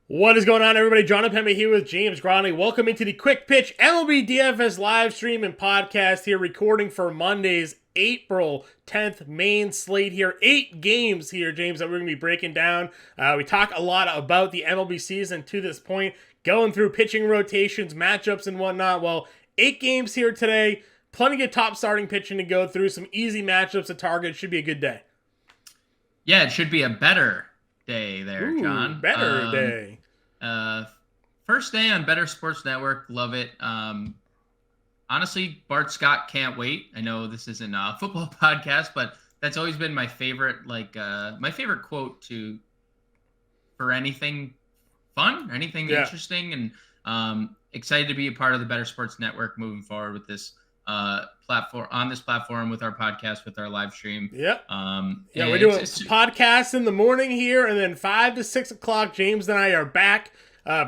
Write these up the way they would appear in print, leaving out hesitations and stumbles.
What is going on, everybody? Jon Impemba here with James Grande. Welcome into the Quick Pitch MLB DFS live stream and podcast here, recording for Monday's April 10th main slate here. 8 games here, James, that we're going to be breaking down. We talk a lot about the MLB season to this point, going through pitching rotations, matchups, and whatnot. Well, 8 games here today. Plenty of top starting pitching to go through. Some easy matchups to target. Should be a good day. Yeah, it should be a better day there, Ooh, John. Better day. First day on Better Sports Network. Love it. Honestly, Bart Scott can't wait. I know this isn't a football podcast, but that's always been my favorite, my favorite quote for anything fun, anything interesting, and excited to be a part of the Better Sports Network moving forward with this platform with our podcast, with our live stream. Yep. We're doing podcasts in the morning here, and then 5 to 6 o'clock, James and I are back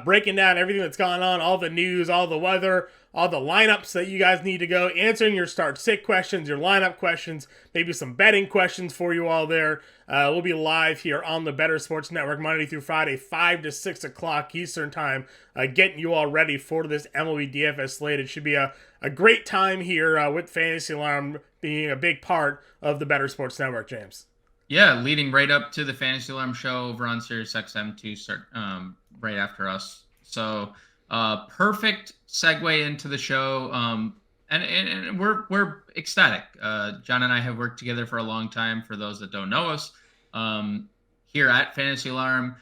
breaking down everything that's gone on, all the news, all the weather, all the lineups that you guys need to go, answering your start-sit questions, your lineup questions, maybe some betting questions for you all there. We'll be live here on the Better Sports Network Monday through Friday, 5 to 6 o'clock Eastern Time, getting you all ready for this MLB DFS slate. It should be a great time here with Fantasy Alarm being a big part of the Better Sports Network, James. Yeah, leading right up to the Fantasy Alarm show over on SiriusXM to start right after us. So perfect segue into the show. And we're ecstatic. John and I have worked together for a long time. For those that don't know us, here at Fantasy Alarm,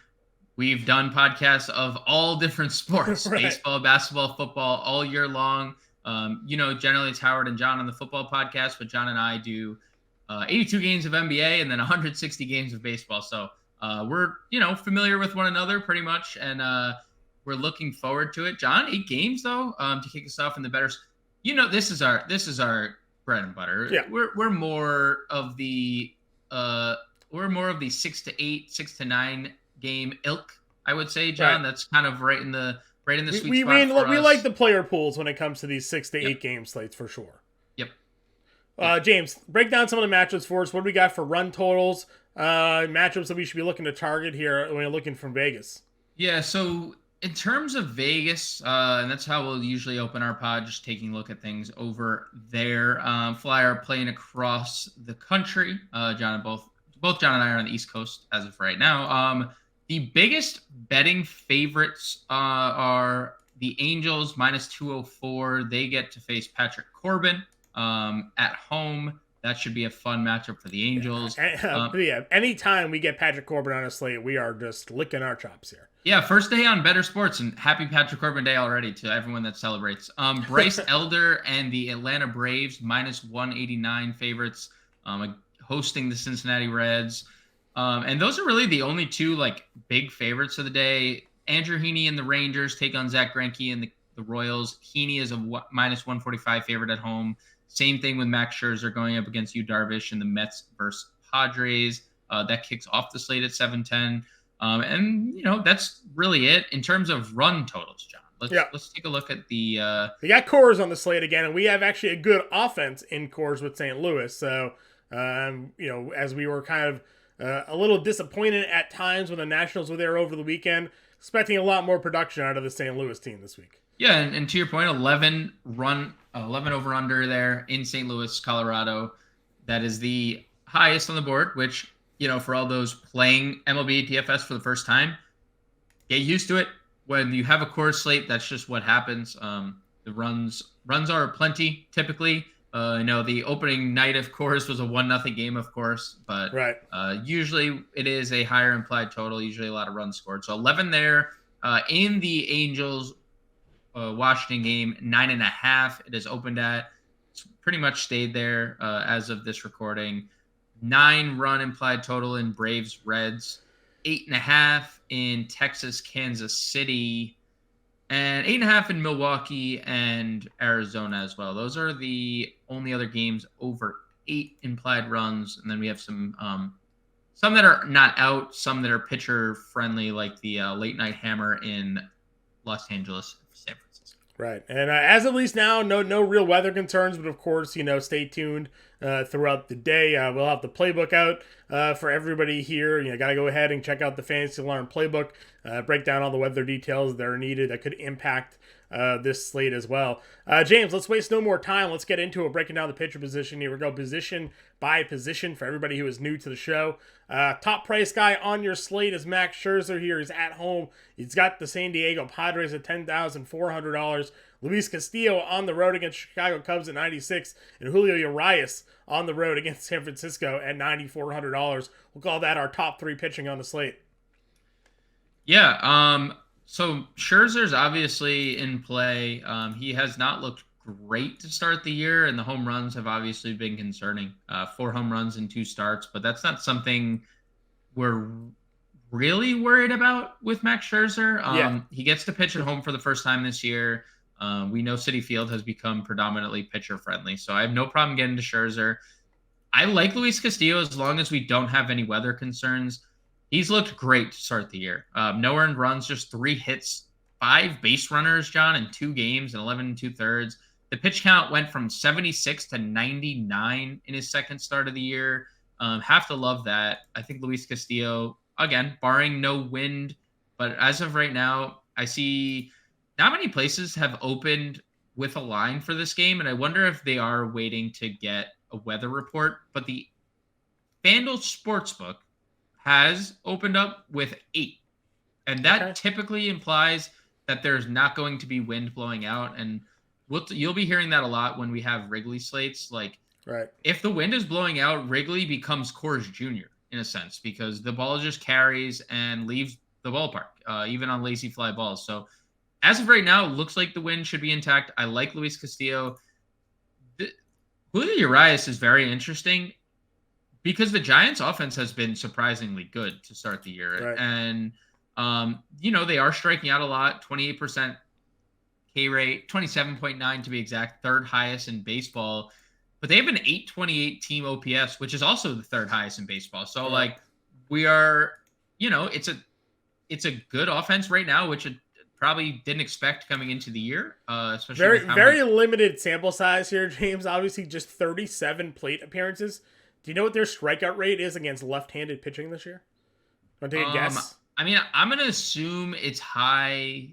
we've done podcasts of all different sports, right. Baseball, basketball, football, all year long. Generally it's Howard and John on the football podcast, but John and I do 82 games of NBA and then 160 games of baseball. So we're, familiar with one another pretty much. And we're looking forward to it. John, 8 games though, to kick us off in the better. This is our bread and butter. Yeah. We're more of the 6 to 8, 6 to 9 game ilk, I would say, John. Right. That's kind of right in the sweet spot. We like the player pools when it comes to these 6 to 8 game slates for sure. Yep. James, break down some of the matchups for us. What do we got for run totals? Matchups that we should be looking to target here when you're looking from Vegas. Yeah, so in terms of Vegas, and that's how we'll usually open our pod, just taking a look at things over there. Flyer playing across the country. Both John and I are on the East Coast as of right now. The biggest betting favorites are the Angels, minus 204. They get to face Patrick Corbin at home. That should be a fun matchup for the Angels. Anytime we get Patrick Corbin on a slate, we are just licking our chops here. Yeah, first day on Better Sports, and happy Patrick Corbin Day already to everyone that celebrates. Bryce Elder and the Atlanta Braves, minus 189 favorites, hosting the Cincinnati Reds. And those are really the only two big favorites of the day. Andrew Heaney and the Rangers take on Zach Greinke and the Royals. Heaney is a minus 145 favorite at home. Same thing with Max Scherzer going up against Yu Darvish in the Mets versus Padres. That kicks off the slate at 7:10. And that's really it in terms of run totals, John. Let's take a look at the. We got Coors on the slate again, and we have actually a good offense in Coors with St. Louis. So, as we were kind of a little disappointed at times when the Nationals were there over the weekend, expecting a lot more production out of the St. Louis team this week. Yeah, and to your point, 11 over under there in St. Louis, Colorado. That is the highest on the board, which, for all those playing MLB DFS for the first time, get used to it. When you have a Coors slate, that's just what happens. The runs are plenty typically. The opening night of Coors was a 1-0 game, of course, but right. Usually it is a higher implied total, usually a lot of runs scored. So 11 there in the Angels Washington game, 9.5. It has opened at. It's pretty much stayed there as of this recording. 9 run implied total in Braves Reds, 8.5 in Texas Kansas City, and 8.5 in Milwaukee and Arizona as well. Those are the only other games over 8 implied runs, and then we have some that are not out, some that are pitcher friendly, like the late night hammer in Los Angeles, San Francisco. Right, and as of least now, no real weather concerns, but of course, stay tuned throughout the day. We'll have the playbook out for everybody here. Got to go ahead and check out the Fantasy Alarm playbook, break down all the weather details that are needed that could impact this slate as well. James, let's waste no more time. Let's get into it, breaking down the pitcher position. Here we go, position by position for everybody who is new to the show. Top price guy on your slate is Max Scherzer here. He's at home. He's got the San Diego Padres at $10,400. Luis Castillo on the road against Chicago Cubs at $96, and Julio Urias on the road against San Francisco at $9,400. We'll call that our top three pitching on the slate. Yeah, so Scherzer's obviously in play. He has not looked great to start the year, and the home runs have obviously been concerning. 4 home runs in 2 starts, but that's not something we're really worried about with Max Scherzer. He gets to pitch at home for the first time this year. We know Citi Field has become predominantly pitcher friendly, so I have no problem getting to Scherzer. I like Luis Castillo as long as we don't have any weather concerns. He's looked great to start the year. No earned runs, just 3 hits, 5 base runners, John, in 2 games and 11 2/3. The pitch count went from 76 to 99 in his second start of the year. Have to love that. I think Luis Castillo, again, barring no wind, but as of right now, I see not many places have opened with a line for this game, and I wonder if they are waiting to get a weather report. But the FanDuel Sportsbook has opened up with 8, and that typically implies that there's not going to be wind blowing out, and you'll be hearing that a lot when we have Wrigley slates. Like, if the wind is blowing out, Wrigley becomes Coors Jr. in a sense, because the ball just carries and leaves the ballpark, even on lazy fly balls. So as of right now, it looks like the wind should be intact. I like Luis Castillo. Julio Urias is very interesting because the Giants' offense has been surprisingly good to start the year. And, they are striking out a lot, 28% K rate, 27.9 to be exact, 3rd highest in baseball. But they have an 828 team OPS, which is also the 3rd highest in baseball. So, we are, it's a good offense right now, which it probably didn't expect coming into the year. Especially very limited sample size here, James. Obviously, just 37 plate appearances. Do you know what their strikeout rate is against left-handed pitching this year? Want to take a guess? I mean, I'm gonna assume it's high.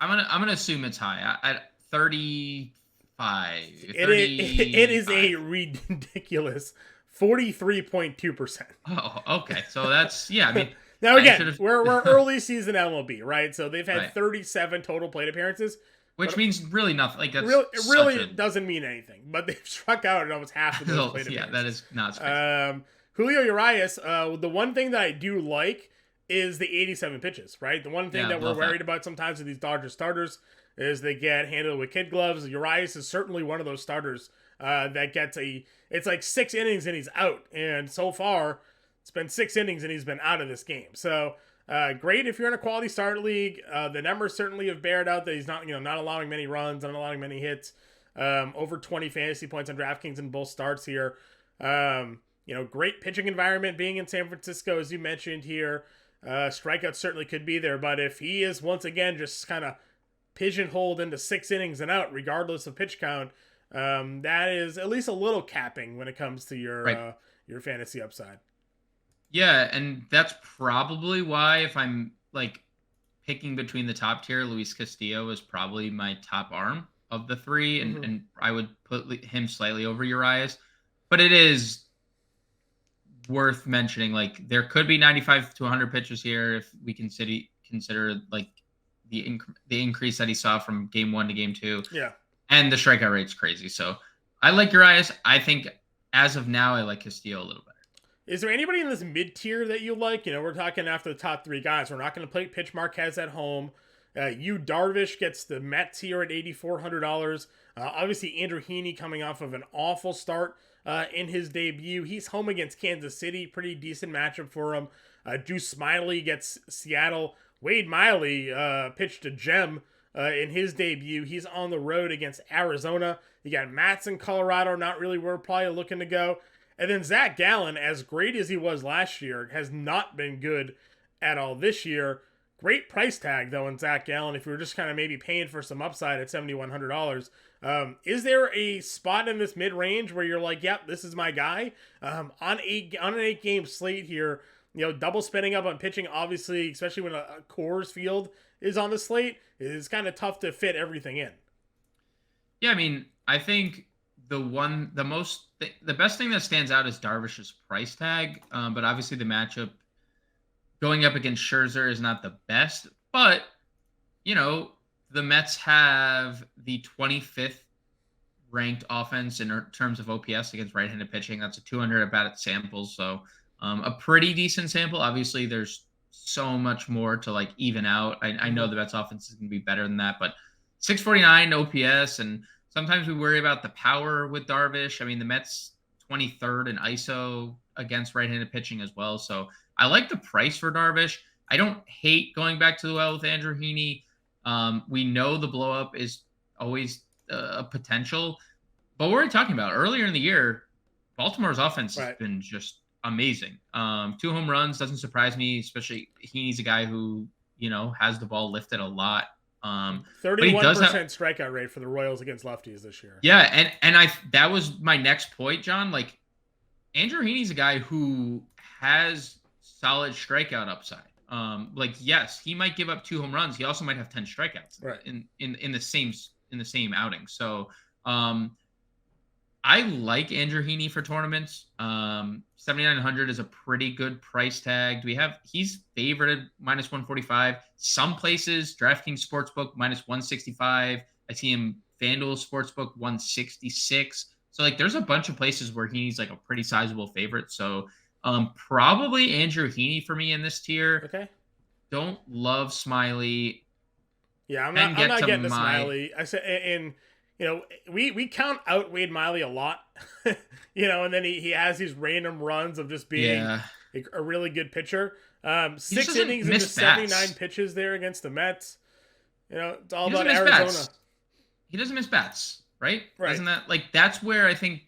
I'm gonna assume it's high at 35. It is a ridiculous 43.2%. Oh, okay. So that's I mean. Now again, we're early season MLB, right? So they've had 37 total plate appearances, which means really nothing. Like that's it really doesn't mean anything. But they've struck out in almost half of those plate appearances. Yeah, that is not special. Julio Urias, the one thing that I do like is the 87 pitches, right? The one thing that we're worried about sometimes with these Dodgers starters is they get handled with kid gloves. Urias is certainly one of those starters that gets it's like 6 innings and he's out. And so far, it's been 6 innings and he's been out of this game. So great if you're in a quality start league. The numbers certainly have bared out that he's not allowing many runs, not allowing many hits. Over 20 fantasy points on DraftKings in both starts here. Great pitching environment being in San Francisco, as you mentioned here. Strikeouts certainly could be there, but if he is once again just kind of pigeonholed into 6 innings and out, regardless of pitch count, that is at least a little capping when it comes to your fantasy upside. Yeah, and that's probably why if I'm picking between the top tier, Luis Castillo is probably my top arm of the 3, and I would put him slightly over Urias. But it is worth mentioning, there could be 95 to 100 pitches here if we consider the increase that he saw from game 1 to game 2. Yeah. And the strikeout rate's crazy. So I like Urias. I think as of now, I like Castillo a little better. Is there anybody in this mid-tier that you like? We're talking after the top 3 guys. We're not going to play pitch Marquez at home. Darvish gets the Mets here at $8,400. Obviously, Andrew Heaney coming off of an awful start in his debut. He's home against Kansas City. Pretty decent matchup for him. Drew Smiley gets Seattle. Wade Miley pitched a gem in his debut. He's on the road against Arizona. You got Mats in Colorado, not really where we're probably looking to go. And then Zach Gallen, as great as he was last year, has not been good at all this year. Great price tag though in Zach Gallen. If you were just kind of maybe paying for some upside at $7,100, is there a spot in this mid range where you're like, yep, this is my guy? On an 8-game slate here, double spending up on pitching, obviously, especially when a Coors Field is on the slate, it's kind of tough to fit everything in. Yeah, I mean, I think the best thing that stands out is Darvish's price tag, but obviously the matchup going up against Scherzer is not the best, but the Mets have the 25th ranked offense in terms of OPS against right-handed pitching. That's a 200 at-bat sample, so a pretty decent sample. Obviously, there's so much more to like even out. I know the Mets offense is going to be better than that, but 649 OPS, and sometimes we worry about the power with Darvish. I mean, the Mets 23rd in ISO against right-handed pitching as well, so I like the price for Darvish. I don't hate going back to the well with Andrew Heaney. We know the blow-up is always a potential, but what we're talking about earlier in the year, Baltimore's offense has been just amazing. 2 home runs doesn't surprise me, especially Heaney's a guy who, has the ball lifted a lot. 31% strikeout rate for the Royals against lefties this year. Yeah, and that was my next point, John. Like, Andrew Heaney's a guy who has solid strikeout upside. Yes, he might give up 2 home runs. He also might have 10 strikeouts in the same outing. So I like Andrew Heaney for tournaments. 7,900 is a pretty good price tag. He's favored -145. Some places, DraftKings Sportsbook -165. I see him FanDuel Sportsbook 166. So there's a bunch of places where Heaney's a pretty sizable favorite. So probably Andrew Heaney for me in this tier. Okay. Don't love Smiley. Yeah, I'm not getting to Smiley. I said, and we count out Wade Miley a lot, and then he has these random runs of just being a really good pitcher. 6 innings into 79 pitches there against the Mets. It's all about Arizona. Bats. He doesn't miss bats, right? Isn't that that's where I think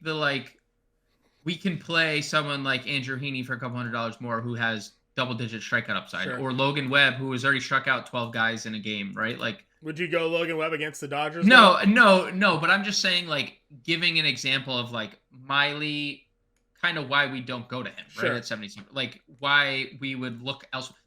we can play someone like Andrew Heaney for a couple $100 more who has double-digit strikeout upside, or Logan Webb, who has already struck out 12 guys in a game, right? Would you go Logan Webb against the Dodgers? No. But I'm just saying, giving an example of Miley, kind of why we don't go to him, right? At 72, why we would look elsewhere.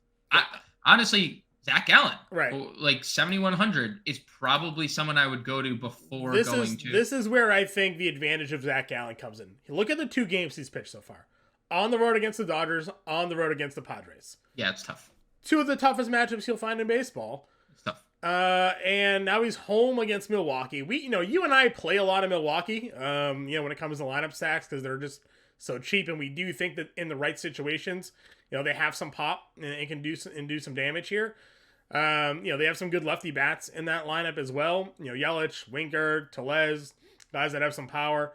Honestly, Zach Gallen, right? 7,100 is probably someone I would go to before going to. This is where I think the advantage of Zach Gallen comes in. Look at the 2 games he's pitched so far. On the road against the Dodgers, on the road against the Padres. Yeah, it's tough. 2 of the toughest matchups you'll find in baseball. It's tough. And now he's home against Milwaukee. You and I play a lot of Milwaukee, when it comes to lineup stacks, because they're just so cheap, and we do think that in the right situations, they have some pop and can do some damage here. They have some good lefty bats in that lineup as well. Yelich, Winker, Tellez, guys that have some power.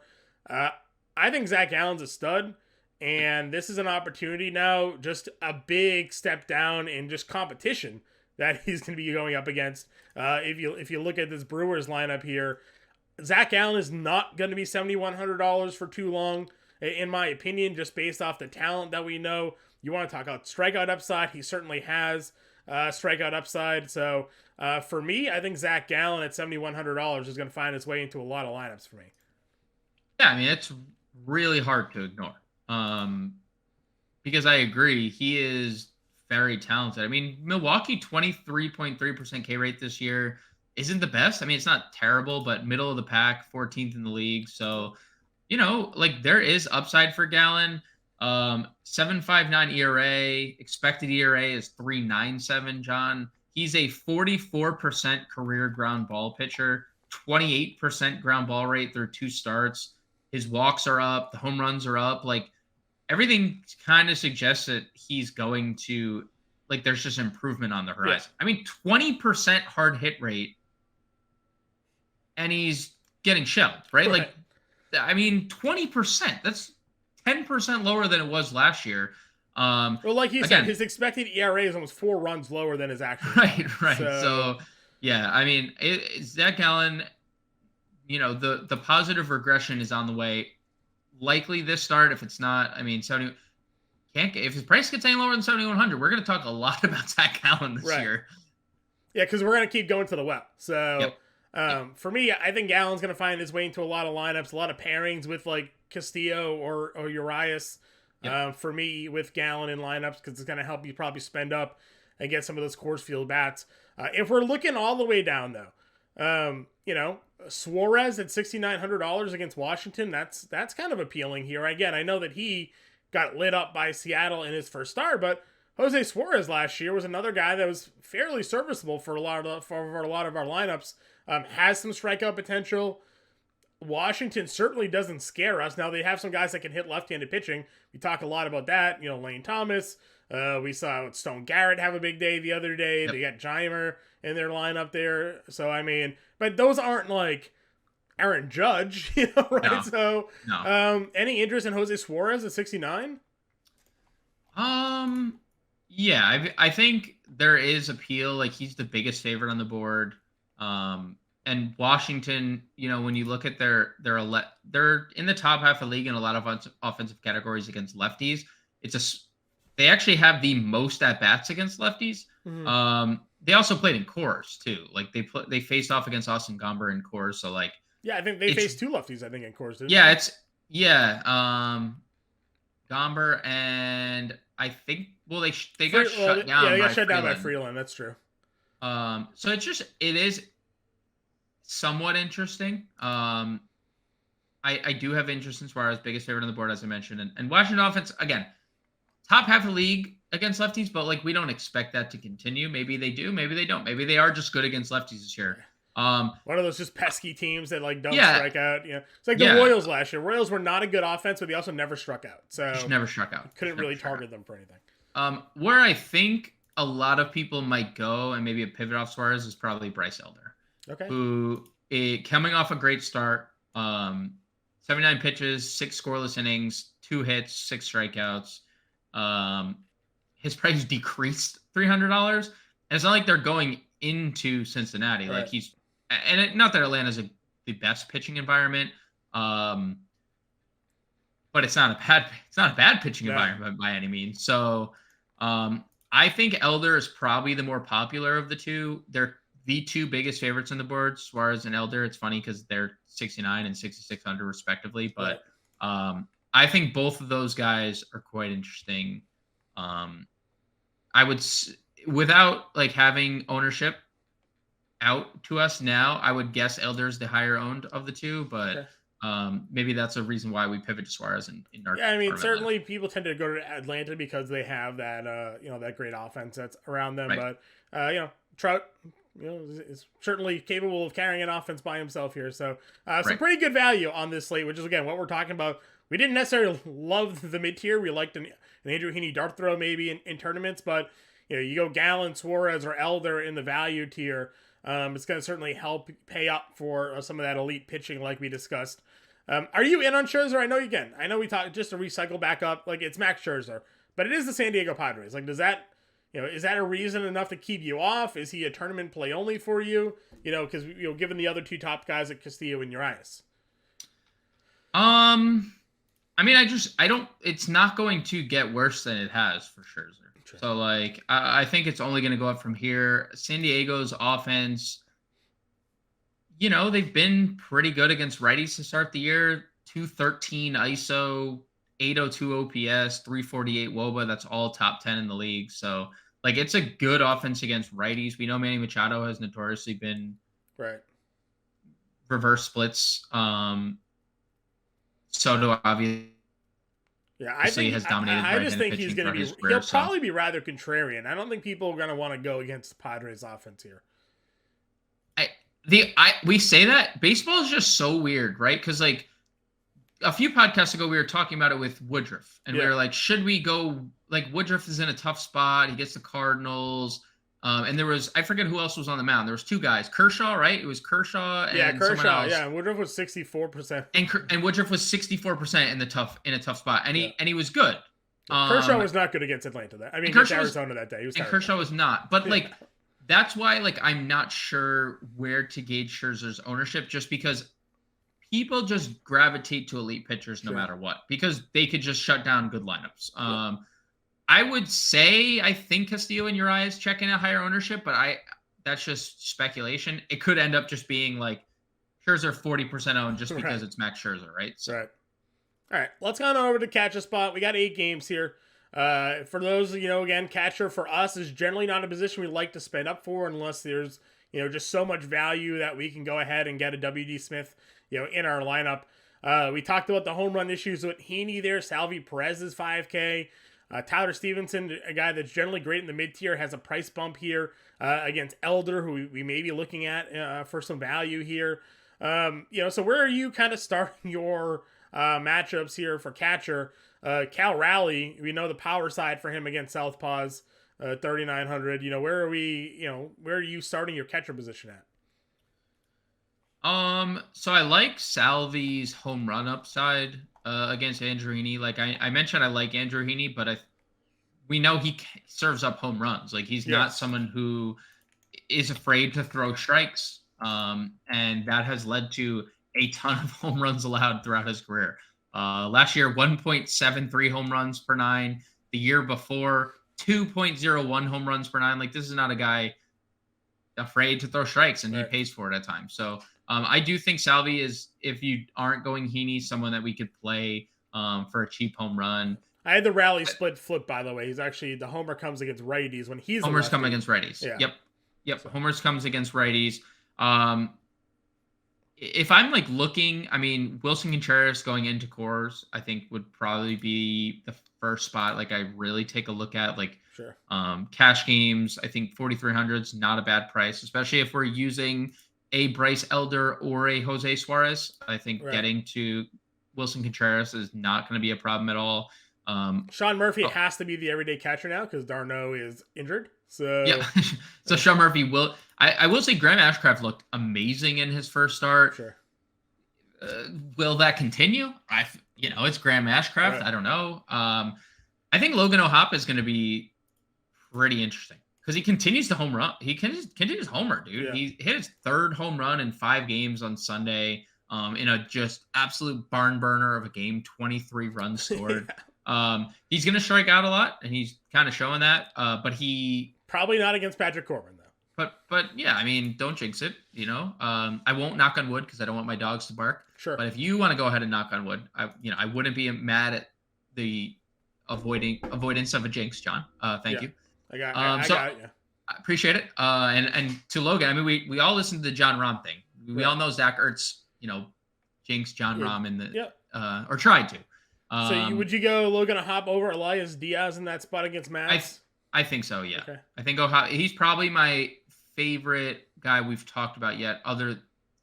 I think Zach Gallen's a stud, and this is an opportunity now, just a big step down in just competition that he's going to be going up against. If you look at this Brewers lineup here, Zach Gallen is not going to be $7,100 for too long, in my opinion, just based off the talent that we know. You want to talk about strikeout upside, he certainly has strikeout upside. So for me, I think Zach Gallen at $7,100 is going to find his way into a lot of lineups for me. Yeah, I mean, it's really hard to ignore. Because I agree, he is very talented. I mean, Milwaukee 23.3% K rate this year isn't the best. I mean, it's not terrible, but middle of the pack, 14th in the league. So, there is upside for Gallen. 7.59 ERA, expected ERA is 3.97, John. He's a 44% career ground ball pitcher, 28% ground ball rate through 2 starts. His walks are up, the home runs are up. Everything kind of suggests that he's going to, there's just improvement on the horizon. Yeah. I mean, 20% hard hit rate, and he's getting shelled, right? I mean, 20%. That's 10% lower than it was last year. Well, like you said, his expected ERA is almost 4 runs lower than his actual. Right. So yeah, I mean, Zach Gallen, the positive regression is on the way. Likely this start, if it's not, I mean, if his price gets any lower than 7,100, we're going to talk a lot about Zach Gallen this year. Yeah, because we're going to keep going to the well. So Yep. For me, I think Gallen's going to find his way into a lot of lineups, a lot of pairings with like Castillo or Urias. For me, with Gallen in lineups, because it's going to help you probably spend up and get some of those Coors Field bats. If we're looking all the way down, though, Suarez at $6,900 against Washington, that's kind of appealing here. Again, I know that he got lit up by Seattle in his first start, but Jose Suarez last year was another guy that was fairly serviceable for a lot of our lineups. Has some strikeout potential. Washington certainly doesn't scare us. Now, they have some guys that can hit left-handed pitching. We talk a lot about that. Lane Thomas. We saw Stone Garrett have a big day the other day. Yep. They got Jeimer in their lineup there. So, but those aren't like Aaron Judge, right? No. So, no. Any interest in Jose Suarez at 69? Yeah, I think there is appeal. Like, he's the biggest favorite on the board. And Washington, when you look at they're in the top half of the league in a lot of offensive categories against lefties. They actually have the most at bats against lefties. Mm-hmm. They also played in Coors too. Like they faced off against Austin Gomber in Coors. So like, yeah, I think they faced two lefties. I think in Coors. Gomber and I think they got shut down. Yeah, they got shut Freeland. down by Freeland. That's true. So it is somewhat interesting. I do have interest in Suarez, biggest favorite on the board, as I mentioned, and Washington offense again, top half of the league against lefties, but like we don't expect that to continue. Maybe they do, maybe they don't. Maybe they are just good against lefties this year. One of those just pesky teams that like don't strike out. It's like the Royals last year. Royals were not a good offense, but they also never struck out. So just never struck out. Couldn't really target them for anything. Where I think a lot of people might go and maybe a pivot off Suarez is probably Bryce Elder. Okay. Who coming off a great start, 79 pitches, 6 scoreless innings, 2 hits, 6 strikeouts. His price decreased $300, and it's not like they're going into Cincinnati. Right. Like not that Atlanta's the best pitching environment, but it's not a bad pitching environment by any means. So, I think Elder is probably the more popular of the two. They're the two biggest favorites on the board, Suarez and Elder. It's funny because they're 69 and 6,600 respectively, but I think both of those guys are quite interesting. I would, without like having ownership out to us now, I would guess Elder's the higher owned of the two, but maybe that's a reason why we pivot to Suarez in our. Yeah, certainly people tend to go to Atlanta because they have that that great offense that's around them. Right. But Trout, is certainly capable of carrying an offense by himself here. So some pretty good value on this slate, which is again what we're talking about. We didn't necessarily love the mid tier. We liked an Andrew Heaney dart throw maybe in tournaments, but you go Gallen, Suarez, or Elder in the value tier. It's going to certainly help pay up for some of that elite pitching like we discussed. Are you in on Scherzer? I know we talked just to recycle back up. Like it's Max Scherzer, but it is the San Diego Padres. Like, does that, is that a reason enough to keep you off? Is he a tournament play only for you? Because given the other two top guys at Castillo and Urias. I don't. It's not going to get worse than it has for Scherzer. True. So like, I think it's only going to go up from here. San Diego's offense. They've been pretty good against righties to start the year. 213 ISO, 802 OPS, 348 WOBA. That's all top 10 in the league. So, like, it's a good offense against righties. We know Manny Machado has notoriously been reverse splits. Soto obviously has dominated. I just think he's going to be. He'll probably be rather contrarian. I don't think people are going to want to go against the Padres offense here. We say that baseball is just so weird, right? Because like a few podcasts ago, we were talking about it with Woodruff, and we were like, should we go? Like Woodruff is in a tough spot. He gets the Cardinals, and there was I forget who else was on the mound. There was 2 guys, Kershaw, right? It was Kershaw and someone else. Yeah, Woodruff was 64%, and Woodruff was 64% in a tough spot, and he was good. Kershaw was not good against Atlanta. Against Arizona that day, he was terrible. Kershaw was not, but like. That's why, like, I'm not sure where to gauge Scherzer's ownership, just because people just gravitate to elite pitchers no matter what, because they could just shut down good lineups. I would say I think Castillo and Urias checking a higher ownership, but that's just speculation. It could end up just being like Scherzer 40% owned just because Right. it's Max Scherzer, right? So. Right. All right, let's go on over to catch a spot. We got 8 games here. For those, again, catcher for us is generally not a position we like to spend up for unless there's, just so much value that we can go ahead and get a WD Smith, in our lineup. We talked about the home run issues with Heaney there. Salvi Perez is 5K. Tyler Stevenson, a guy that's generally great in the mid tier, has a price bump here against Elder, who we may be looking at for some value here. So where are you kind of starting your matchups here for catcher? Cal Raleigh, we know the power side for him against Southpaws, 3,900. Where are you starting your catcher position at? So I like Salvi's home run upside against Andrew Heaney. Like I mentioned, I like Andrew Heaney, but we know he serves up home runs. Like he's not someone who is afraid to throw strikes. And that has led to a ton of home runs allowed throughout his career. Last year, 1.73 home runs per 9. The year before, 2.01 home runs per 9. Like this is not a guy afraid to throw strikes, and he pays for it at times. So I do think Salvi is, if you aren't going Heaney, someone that we could play for a cheap home run. I had the Raleigh split flip, by the way. He's actually, the homer comes against righties when he's homers come against righties. Yeah. Yep. So. Homers comes against righties. If I'm like looking, I mean, Wilson Contreras going into Coors, I think would probably be the first spot. Like I really take a look at like, sure. Cash games. I think 4,300 is not a bad price, especially if we're using a Bryce Elder or a Jose Suarez. I think getting to Wilson Contreras is not going to be a problem at all. Sean Murphy has to be the everyday catcher now because d'Arnaud is injured. So yeah, so Sean Murphy will. I will say Graham Ashcraft looked amazing in his first start. Sure. Will that continue? It's Graham Ashcraft. Right. I don't know. I think Logan O'Hoppe is going to be pretty interesting because he continues to home run. He continues homer, dude. Yeah. He hit his 3rd home run in 5 games on Sunday. In a just absolute barn burner of a game, 23 runs scored. Yeah. He's going to strike out a lot, and he's kind of showing that. But he probably not against Patrick Corbin though. But yeah, I mean, don't jinx it. I won't knock on wood because I don't want my dogs to bark. Sure. But if you want to go ahead and knock on wood, I wouldn't be mad at the avoidance of a jinx, John. Thank you. I got it. Yeah. I appreciate it. And to Logan, I mean, we all listened to the John Rahm thing. We all know Zach Ertz, jinxed John Rahm in the or tried to. So would you go Logan O'Hoppe over Elias Diaz in that spot against Mavs? I think so. Yeah. Okay. I think O'Hoppe, he's probably my favorite guy we've talked about yet,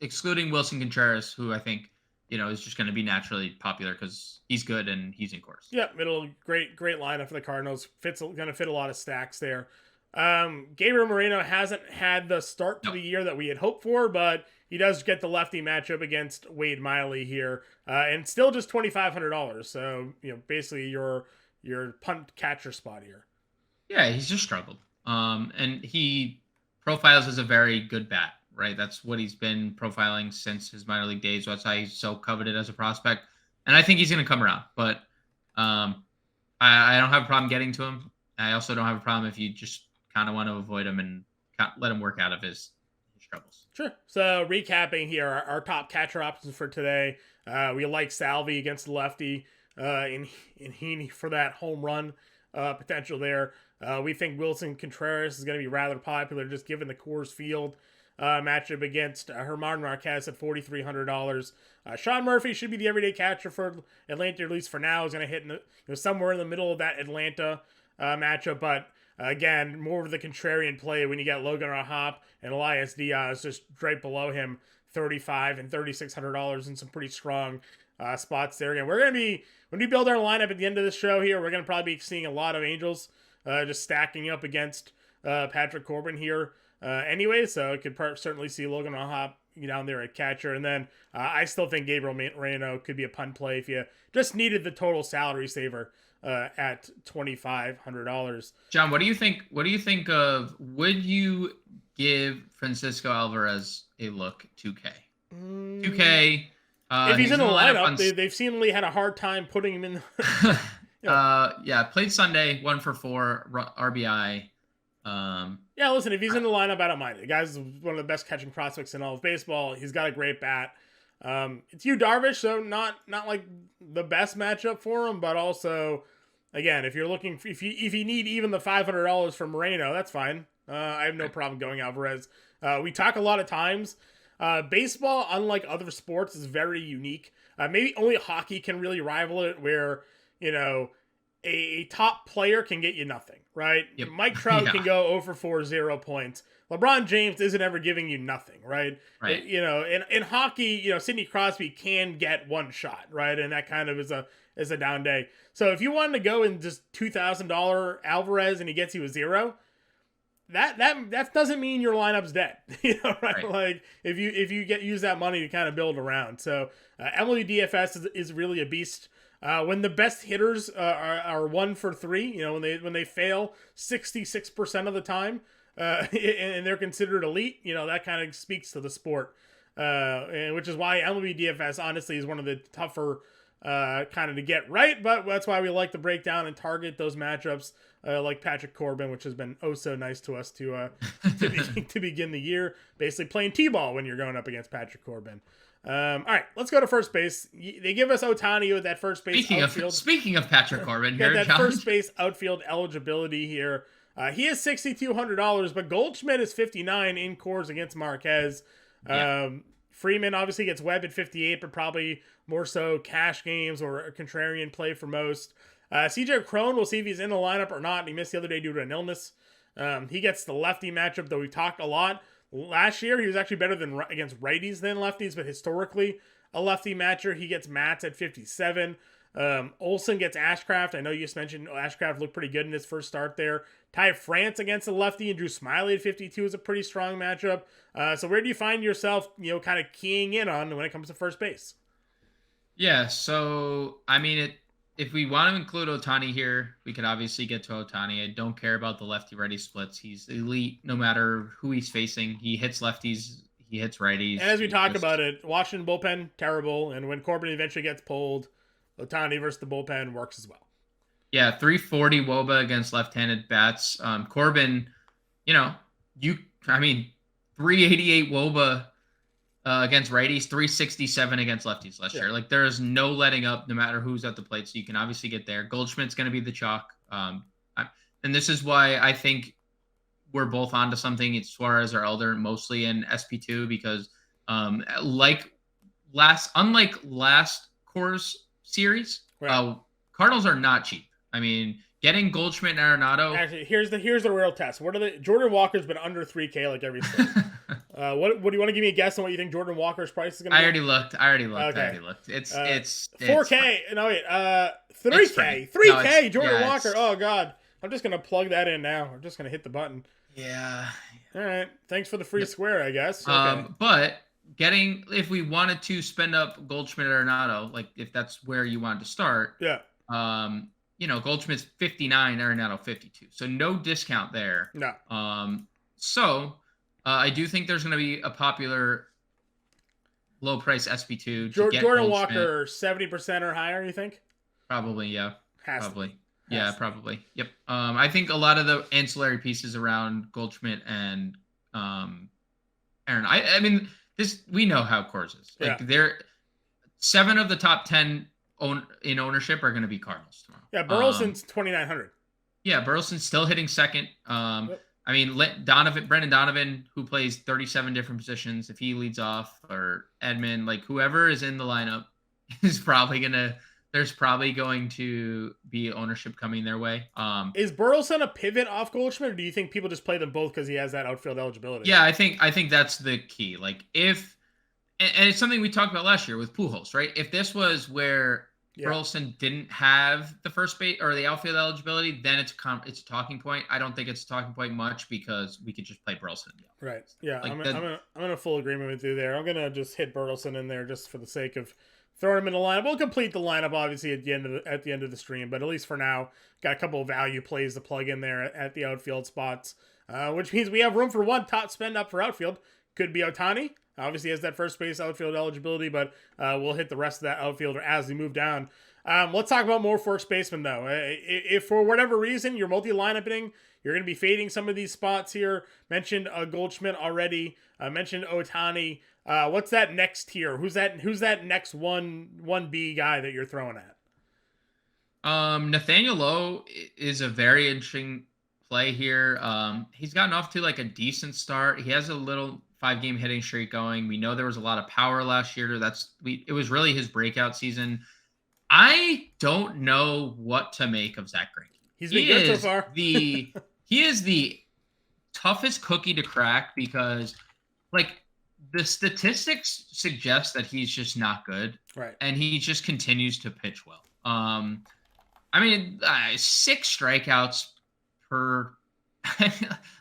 excluding Wilson Contreras, who I think is just going to be naturally popular because he's good and he's in Coors. Yeah, great lineup for the Cardinals. Going to fit a lot of stacks there. Gabriel Moreno hasn't had the start to the year that we had hoped for, but he does get the lefty matchup against Wade Miley here, and still just $2,500. So basically your punt catcher spot here. Yeah, he's just struggled. And he profiles as a very good bat, right? That's what he's been profiling since his minor league days. That's why he's so coveted as a prospect. And I think he's going to come around. But I don't have a problem getting to him. I also don't have a problem if you just kind of want to avoid him and let him work out of his troubles. Sure. So recapping here, our top catcher options for today. We like Salvi against the lefty in Heaney for that home run potential there. We think Wilson Contreras is going to be rather popular just given the Coors Field matchup against German Marquez at $4,300. Sean Murphy should be the everyday catcher for Atlanta, at least for now. He's going to hit somewhere in the middle of that Atlanta matchup, but again, more of the contrarian play when you get Logan O'Hoppe and Elias Diaz just right below him, $3,500 and $3,600 in some pretty strong spots there. Again, when we build our lineup at the end of the show here, we're going to probably be seeing a lot of Angels just stacking up against Patrick Corbin here anyway, so I could certainly see Logan O'Hoppe down there at catcher. And then I still think Gabriel Moreno could be a punt play if you just needed the total salary saver at $2,500. John, what do you think of, would you give Francisco Alvarez a look 2K? 2K. If he's in the lineup, they've seemingly had a hard time putting him in Played Sunday, 1 for 4 RBI. Yeah, listen, if he's in the lineup, I don't mind it. The guy's one of the best catching prospects in all of baseball. He's got a great bat. It's Yu Darvish, so not like the best matchup for him, but also, again, if you're looking for, if you need even the $500 from Moreno, that's fine. I have no problem going Alvarez. We talk a lot of times. Baseball, unlike other sports, is very unique. Maybe only hockey can really rival it, where a top player can get you nothing, right? Yep. Mike Trout can go 0 for 4, 0 points. LeBron James isn't ever giving you nothing, right? Right. In hockey, Sidney Crosby can get one shot, right? And that kind of is a down day. So if you wanted to go in just $2,000 Alvarez and he gets you a 0, that doesn't mean your lineup's dead, right? Like if you use that money to kind of build around. So MLB DFS is really a beast. When the best hitters are 1 for 3, when they fail 66% of the time, and they're considered elite, that kind of speaks to the sport, and which is why MLB DFS honestly is one of the tougher kind of to get right, but that's why we like to break down and target those matchups like Patrick Corbin, which has been so nice to us to begin the year, basically playing T-ball when you're going up against Patrick Corbin. All right, let's go to first base. They give us Ohtani with that first base outfield. Speaking of Patrick Corbin, here, that first base outfield eligibility here. He is $6,200, but Goldschmidt is $59 in cores against Marquez. Freeman obviously gets Webb at $58, but probably more so cash games or a contrarian play for most. CJ Cron, we'll see if he's in the lineup or not. He missed the other day due to an illness. He gets the lefty matchup, though we talked a lot. Last year, he was actually better against righties than lefties, but historically, a lefty matcher. He gets Matz at 57. Olsen gets Ashcraft. I know you just mentioned Ashcraft looked pretty good in his first start there. Ty France against the lefty and Drew Smyly at 52 is a pretty strong matchup. So where do you find yourself, kind of keying in on when it comes to first base? Yeah, so, I mean, if we want to include Ohtani here, we could obviously get to Ohtani. I don't care about the lefty-righty splits. He's elite no matter who he's facing. He hits lefties, he hits righties. And as we talked about it, Washington bullpen, terrible. And when Corbin eventually gets pulled, Ohtani versus the bullpen works as well. Yeah, 340 WOBA against left-handed bats. Corbin, 388 WOBA against righties, 367 against lefties last year. Like, there is no letting up no matter who's at the plate, so you can obviously get there. Goldschmidt's going to be the chalk. And this is why I think we're both onto something. It's Suarez or Elder, mostly in SP2, because unlike last Coors series, Cardinals are not cheap. I mean, getting Goldschmidt and Arenado. Actually, here's the real test. Jordan Walker's been under 3K like every state. What do you want to give me a guess on what you think Jordan Walker's price is going to be? I already looked. Okay. It's 4K. No, wait. 3K. 3K. Jordan Walker. Oh God. I'm just going to plug that in now. I'm just going to hit the button. Yeah. All right. Thanks for the free square, I guess. Okay. But if we wanted to spend up Goldschmidt or Arenado, like if that's where you wanted to start. Yeah. Goldschmidt's 59, Arenado 52. So no discount there. No. I do think there's going to be a popular low price SP2. Jordan Walker 70% or higher, you think? Probably, yeah. Probably. Yep. I think a lot of the ancillary pieces around Goldschmidt and Aaron. I mean, we know how Coors is. Like, they're 7 of the top 10 in ownership are going to be Cardinals tomorrow. Yeah, Burleson's 2,900. Yeah, Burleson's still hitting second. I mean, Brendan Donovan, who plays 37 different positions, if he leads off, or Edmund, like whoever is in the lineup is there's probably going to be ownership coming their way. Is Burleson a pivot off Goldschmidt, or do you think people just play them both because he has that outfield eligibility? Yeah, I think that's the key. Like and it's something we talked about last year with Pujols, right? If this was where Burleson didn't have the first base or the outfield eligibility, then it's a talking point. I don't think it's a talking point much because we could just play Burleson. Right. Yeah. Like I'm in a full agreement with you there. I'm gonna just hit Burleson in there just for the sake of throwing him in the lineup. We'll complete the lineup obviously at the end of the stream, but at least for now, got a couple of value plays to plug in there at the outfield spots, which means we have room for one top spend up for outfield. Could be Ohtani. Obviously has that first base outfield eligibility, but we'll hit the rest of that outfielder as we move down. Let's talk about more first baseman, though. If for whatever reason you're multi-lineupping, you're going to be fading some of these spots here. Mentioned Goldschmidt already. Mentioned Ohtani. What's that next tier? Who's that next 1B guy that you're throwing at? Nathaniel Lowe is a very interesting play here. He's gotten off to like a decent start. He has a little 5-game hitting streak going. We know there was a lot of power last year. It was really his breakout season. I don't know what to make of Zach Greinke. He's been good so far. He is the toughest cookie to crack because, like, the statistics suggest that he's just not good, right? And he just continues to pitch well. 6 strikeouts per.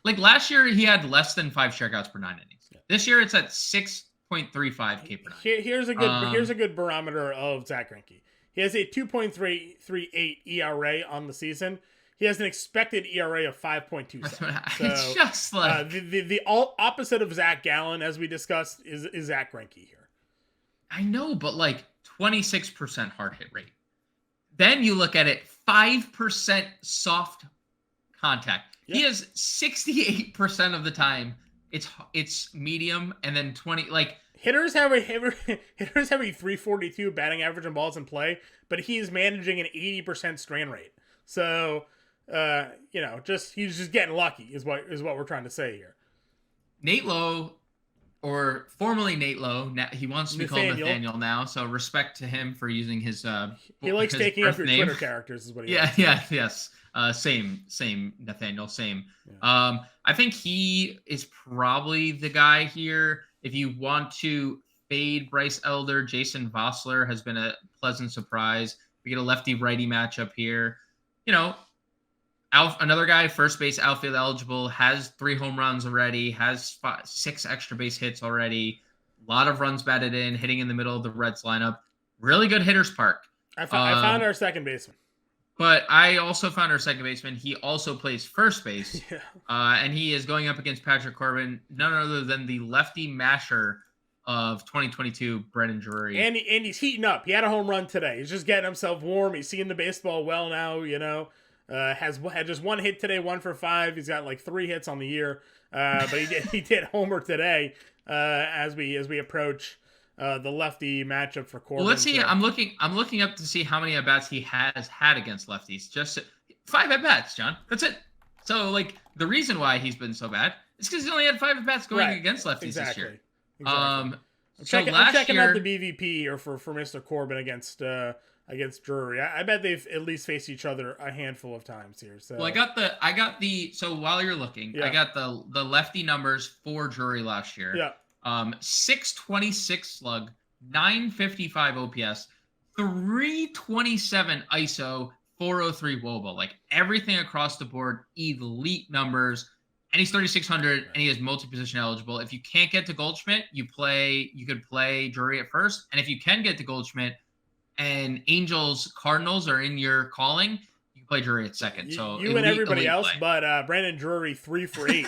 Like last year, he had less than 5 strikeouts per 9 innings. Yeah. This year, it's at 6.35 K per 9. Here's a good barometer of Zach Greinke. He has a 2.338 ERA on the season. He has an expected ERA of 5.27. So, it's just like the opposite of Zach Gallen, as we discussed, is Zach Greinke here. I know, but like 26% hard hit rate. Then you look at it, 5% soft contact. Yep. He has 68% of the time. It's medium, and then 20 like. Hitters have a 342 batting average on balls in play, but he's managing an 80% strain rate. So, he's just getting lucky is what we're trying to say here. Nate Lowe, or formerly Nate Lowe, he wants to be called Nathaniel now. So respect to him for using his. He likes his taking up your name. Twitter characters, is what he. Yes. Same Nathaniel, same. Yeah. I think he is probably the guy here. If you want to fade Bryce Elder, Jason Vossler has been a pleasant surprise. We get a lefty-righty matchup here. Another guy, first base, outfield eligible, has 3 home runs already, has 6 extra base hits already. A lot of runs batted in, hitting in the middle of the Reds lineup. Really good hitter's park. I found our second baseman. But I also found our second baseman. He also plays first base. Yeah. And he is going up against Patrick Corbin, none other than the lefty masher of 2022, Brennan Drury. And he's heating up. He had a home run today. He's just getting himself warm. He's seeing the baseball well now, had just 1 hit today, 1 for 5. He's got like 3 hits on the year. But he did homer today as we approach the lefty matchup for Corbin. Well, let's see. So. I'm looking up to see how many at-bats he has had against lefties. Just 5 at-bats, John. That's it. So, like, the reason why he's been so bad is because he only had 5 at-bats going against lefties this year. Exactly. I'm checking out the BVP or for Mr. Corbin against Drury. I bet they've at least faced each other a handful of times here. So, well, I got the. So while you're looking, I got the lefty numbers for Drury last year. Yeah. 626 slug, 955 OPS, 327 ISO, 403 WOBA. Like everything across the board, elite numbers. And he's 3,600, and he is multi-position eligible. If you can't get to Goldschmidt, you could play Drury at first. And if you can get to Goldschmidt, and Angels Cardinals are in your calling, you can play Drury at second. So you and everybody else, but Brandon Drury 3 for 8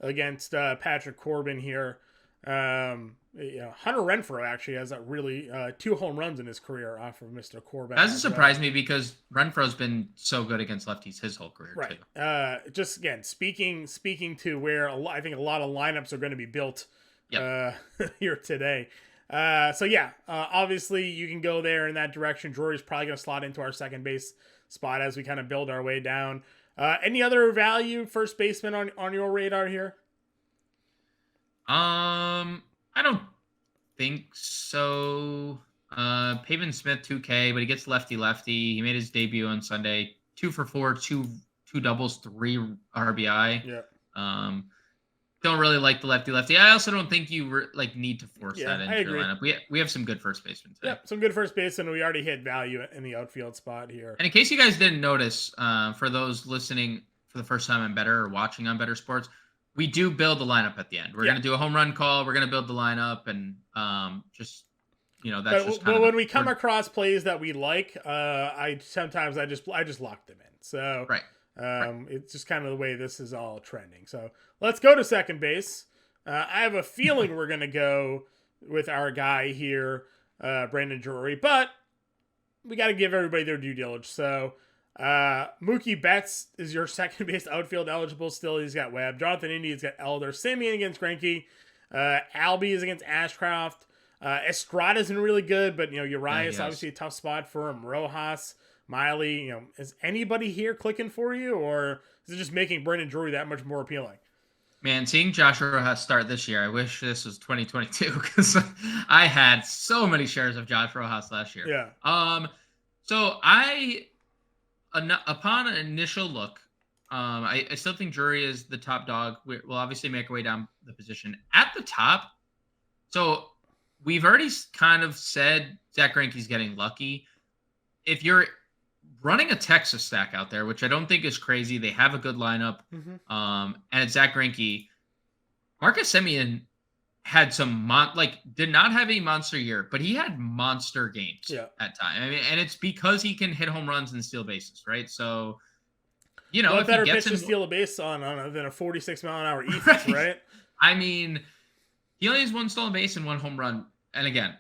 against Patrick Corbin here. Hunter Renfroe actually has a really 2 home runs in his career off of Mr. Corbin. That doesn't surprise me because Renfroe's been so good against lefties his whole career right. too. Just again speaking to where I think a lot of lineups are going to be built here today. Obviously you can go there in that direction. Drury's probably going to slot into our second base spot as we kind of build our way down. Any other value first baseman on your radar here? I don't think so. Pavin Smith 2K, but he gets lefty. He made his debut on Sunday. 2 for 4, two doubles, 3 RBI. Yeah. Don't really like the lefty. I also don't think you need to force that into your lineup. We have some good first basemen today. Yeah, some good first basemen. We already hit value in the outfield spot here. And in case you guys didn't notice, for those listening for the first time on Better or watching on Better Sports, we do build the lineup at the end. We're going to do a home run call. We're going to build the lineup, and that's just kind of. But when we come across plays that we like, I just lock them in. So right. It's just kind of the way this is all trending. So let's go to second base. I have a feeling we're going to go with our guy here, Brandon Drury, but we got to give everybody their due diligence. So Mookie Betts is your second base outfield eligible still. He's got Webb. Jonathan India has got Elder. Simeon against Greinke. Albie is against Ashcroft. Estrada's been really good, but Urias obviously a tough spot for him. Rojas, Miley. Is anybody here clicking for you, or is it just making Brandon Drury that much more appealing? Man, seeing Josh Rojas start this year, I wish this was 2022 because I had so many shares of Josh Rojas last year. Yeah. So upon an initial look, I still think Drury is the top dog. We'll obviously make our way down the position at the top. So we've already kind of said Zach Greinke's getting lucky. If you're running a Texas stack out there, which I don't think is crazy, they have a good lineup. And it's Zach Greinke. Marcus Semien had did not have a monster year, but he had monster games at time. I mean, and it's because he can hit home runs and steal bases, right? So, what better pitch to steal a base on than a 46-mile-an-hour Ethan, right? I mean, he only has one stolen base and one home run. And again,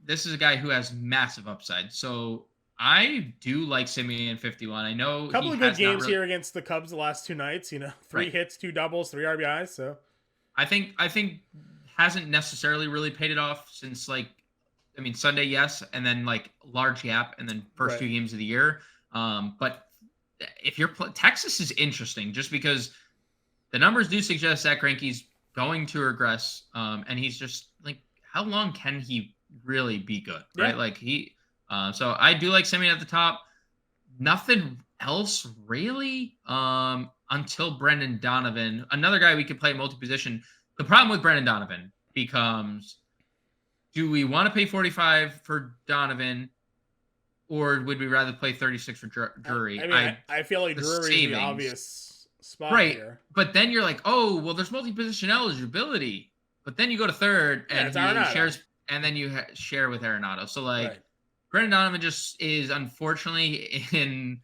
this is a guy who has massive upside. So I do like Semien 51. I know a couple of good games here against the Cubs the last two nights. 3 hits, 2 doubles, 3 RBIs. So I think hasn't necessarily really paid it off since Sunday, yes, and then large gap, and then first 2 games of the year. But if you're Texas is interesting just because the numbers do suggest that Greinke's going to regress, and he's just how long can he really be good, right? So I do like Semien at the top. Nothing else really until Brendan Donovan, another guy we could play multi-position. The problem with Brendan Donovan becomes, do we want to pay 45 for Donovan, or would we rather play 36 for Drury? I feel like Drury is the obvious spot here. But then you're like, oh, well, there's multi-position eligibility. But then you go to third, and he shares, and then you share with Arenado. So Brendan Donovan just is unfortunately in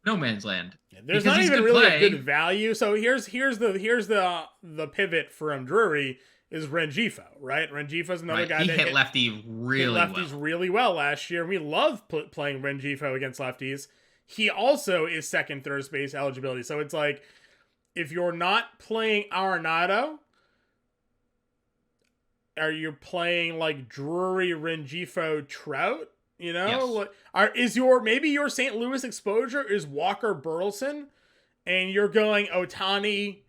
no man's land. There's not even really a good value. So here's the pivot from Drury is Rengifo, right? Rengifo's another guy that hit lefty really well last year. We love playing Rengifo against lefties. He also is second third base eligibility. So it's if you're not playing Arenado, are you playing Drury, Rengifo, Trout? Yes. Is your St. Louis exposure is Walker Burleson, and you're going Ohtani,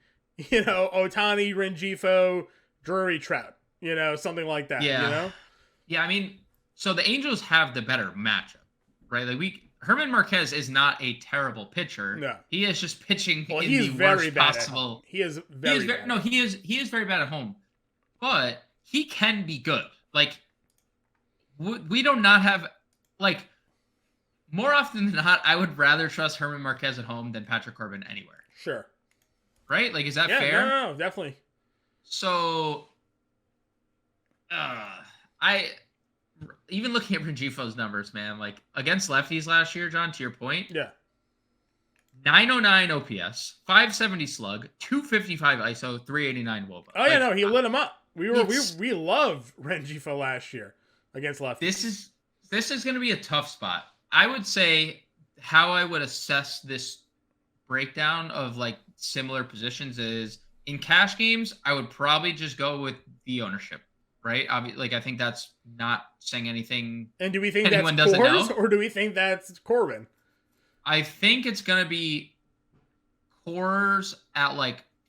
Rengifo, Drury, Trout, something like that. Yeah. I mean, so the Angels have the better matchup, right? Herman Marquez is not a terrible pitcher. No, he is just pitching in the worst possible. He is very bad. No, he is very bad at home, but he can be good. We do not have. More often than not, I would rather trust Herman Marquez at home than Patrick Corbin anywhere. Sure. Right? Is that fair? No, definitely. So, even looking at Rengifo's numbers, man, against lefties last year, John, to your point. Yeah. 909 OPS, 570 slug, 255 ISO, 389 WOBA. Oh, yeah, no, he lit him up. We loved Rengifo last year against lefties. This is going to be a tough spot. I would say how I would assess this breakdown of similar positions is in cash games, I would probably just go with the ownership, right? I think that's not saying anything. And do we think that's Coors, or do we think that's Corbin? I think it's going to be Coors at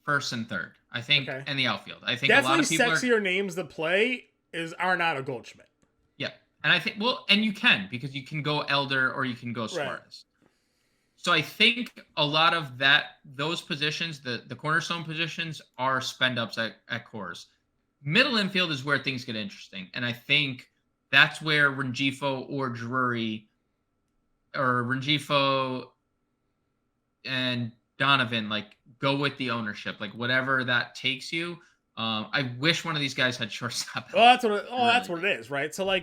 first and third. I think, in the outfield. I think definitely a lot of people sexier names to play is Arenado Goldschmidt. Yeah. And I think, and you can, because you can go Elder or you can go Suarez. Right. So I think a lot of those positions, the cornerstone positions, are spend-ups at Coors. Middle infield is where things get interesting. And I think that's where Rengifo or Drury, or Rengifo and Donovan, go with the ownership. Whatever that takes you. I wish one of these guys had shortstop. Well, that's what it is, right? So,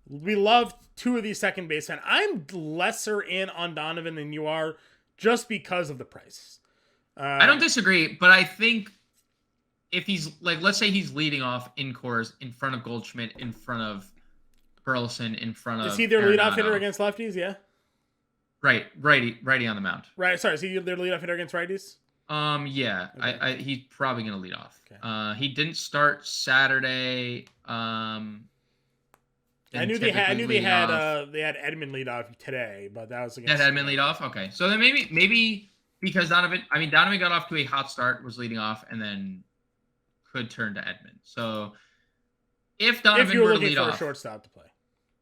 we love 2 of these second basemen. I'm lesser in on Donovan than you are just because of the price. I don't disagree, but I think if he's let's say he's leading off in Coors in front of Goldschmidt, in front of Burleson in front of. Is he their leadoff hitter against lefties? Yeah. Right, righty on the mound. Right. Sorry, is he their leadoff hitter against righties? Yeah. Okay. He's probably gonna lead off. Okay. He didn't start Saturday. I knew they had Edmund lead off today, but that was against. That Edmund lead off. Okay, so then maybe because Donovan got off to a hot start, was leading off, and then could turn to Edmund. So if Donovan were to lead off, a shortstop to play.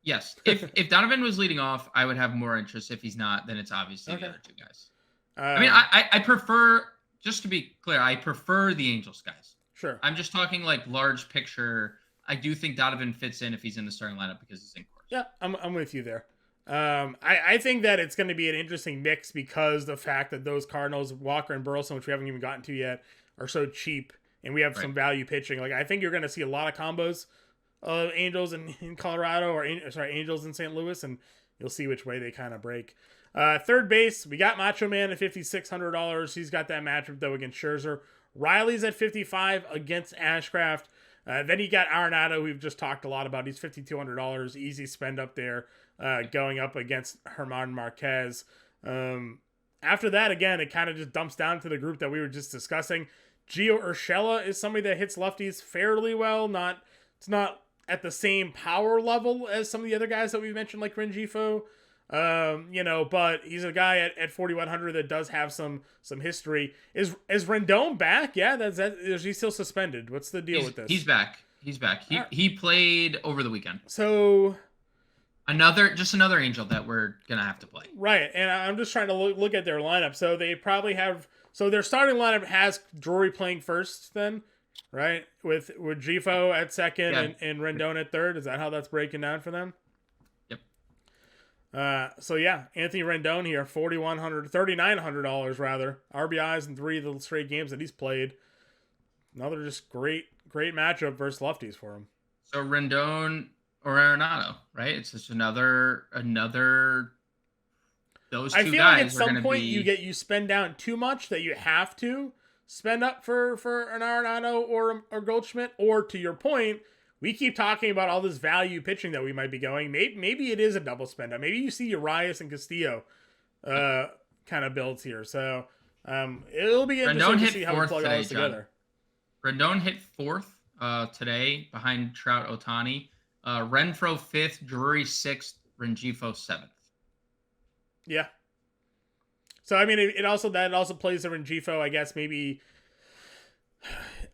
Yes, if Donovan was leading off, I would have more interest. If he's not, then it's obviously the other two guys. I prefer, just to be clear, I prefer the Angels guys. Sure. I'm just talking like large picture. I do think Donovan fits in if he's in the starting lineup because he's in course. Yeah, I'm with you there. I think that it's going to be an interesting mix because the fact that those Cardinals, Walker and Burleson, which we haven't even gotten to yet, are so cheap, and we have some value pitching. Like I think you're going to see a lot of combos of Angels in Colorado, or Angels in St. Louis, and you'll see which way they kind of break. Third base, we got Macho Man at $5,600. He's got that matchup though against Scherzer. Riley's at $55 against Ashcraft. Then you got Arenado, we've just talked a lot about. He's $5,200, easy spend up there, going up against Herman Marquez. After that, again, it kind of just dumps down to the group that we were just discussing. Gio Urshela is somebody that hits lefties fairly well. It's not at the same power level as some of the other guys that we mentioned, like Rengifo. But he's a guy at 4,100 that does have some history. Is Rendon back? Yeah, is he still suspended? What's the deal with this? He's back. He played over the weekend. So another Angel that we're gonna have to play. Right, and I'm just trying to look at their lineup. So they probably have. So their starting lineup has Drury playing first, then, right? With Grifo at second and Rendon at third. Is that how that's breaking down for them? So yeah, Anthony Rendon here, $3,900 rather. RBIs in 3 of the straight games that he's played. Another just great matchup versus lefties for him. So Rendon or Arenado, right? It's just another those two guys. I feel like at some point you spend down too much that you have to spend up for an Arenado or Goldschmidt, or to your point, we keep talking about all this value pitching that we might be going. Maybe it is a double spend up. Maybe you see Urias and Castillo kind of builds here. So it'll be interesting to see how we plug all this together. Rendon hit 4th today behind Trout, Ohtani. Renfroe 5th, Drury 6th, Rengifo 7th. Yeah. So I mean, it also plays the Rengifo, I guess, maybe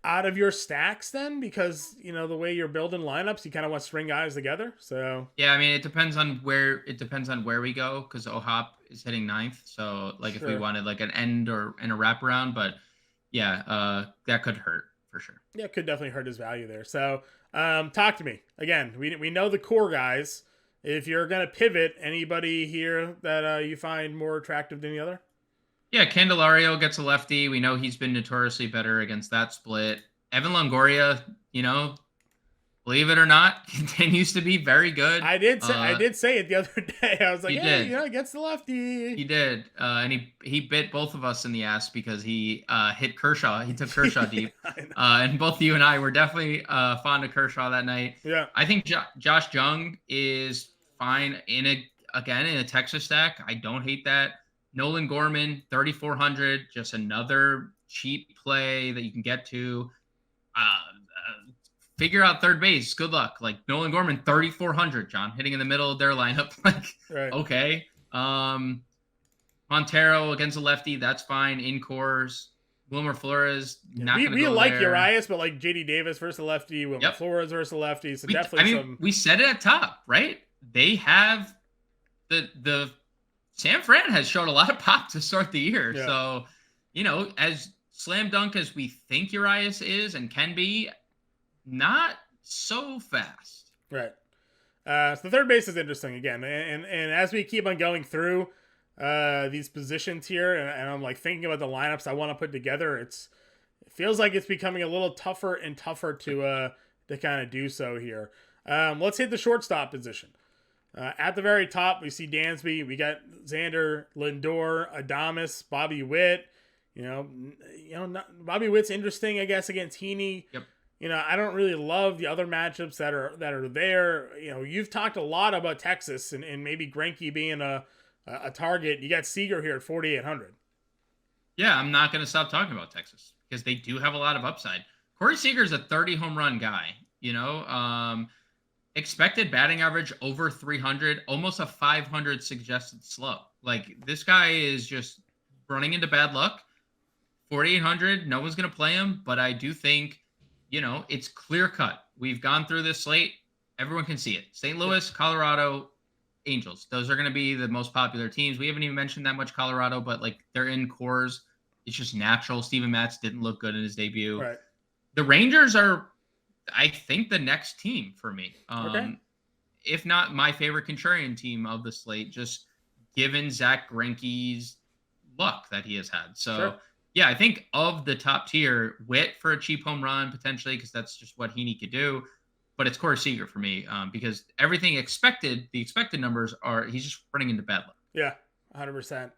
out of your stacks then, because the way you're building lineups, you kind of want to string guys together. So yeah, I mean, it depends on where we go, because Ohop is hitting 9th. So like if we wanted like an end and a wraparound, but yeah, that could hurt for sure. Yeah, it could definitely hurt his value there. So talk to me again. We know the core guys. If you're gonna pivot, anybody here that you find more attractive than the other? Yeah, Candelario gets a lefty. We know he's been notoriously better against that split. Evan Longoria, believe it or not, continues to be very good. I did say it the other day. I was like, against the lefty. He did. And he bit both of us in the ass because he hit Kershaw. He took Kershaw deep. And both you and I were definitely fond of Kershaw that night. Yeah. I think Josh Jung is fine in a Texas stack. I don't hate that. Nolan Gorman, 3,400, just another cheap play that you can get to. Figure out third base. Good luck. Like Nolan Gorman, 3,400, John, hitting in the middle of their lineup. Okay. Montero against a lefty, that's fine. In course. Wilmer Flores, not going to go We like Urias, but like JD Davis versus a lefty, Wilmer Flores versus a lefty. So we said it at top, right? They have the San Fran has shown a lot of pop to start the year. Yeah. So, as slam dunk as we think Urias is and can be, not so fast. Right. So the third base is interesting again. And as we keep on going through these positions here, and I'm like thinking about the lineups I want to put together, it feels like it's becoming a little tougher and tougher to kind of do so here. Let's hit the shortstop position. At the very top, we see Dansby. We got Xander, Lindor, Adames, Bobby Witt. Bobby Witt's interesting, I guess, against Heaney. Yep. I don't really love the other matchups that are there. You've talked a lot about Texas and maybe Greinke being a target. You got Seager here at 4,800. Yeah, I'm not going to stop talking about Texas because they do have a lot of upside. Corey Seager's a 30 home run guy, expected batting average over 300, almost a 500 suggested slow. Like, this guy is just running into bad luck. 4,800, no one's going to play him, but I do think, it's clear cut. We've gone through this slate. Everyone can see it. St. Louis, Colorado, Angels. Those are going to be the most popular teams. We haven't even mentioned that much Colorado, but they're in cores. It's just natural. Steven Matz didn't look good in his debut. Right. The Rangers are, I think, the next team for me. Okay. If not my favorite contrarian team of the slate, just given Zach Greinke's luck that he has had. So, sure. Yeah, I think of the top tier, Witt for a cheap home run potentially, because that's just what Heaney could do. But it's Corey Seager for me because everything expected, the expected numbers are, he's just running into bad luck. Yeah, 100%.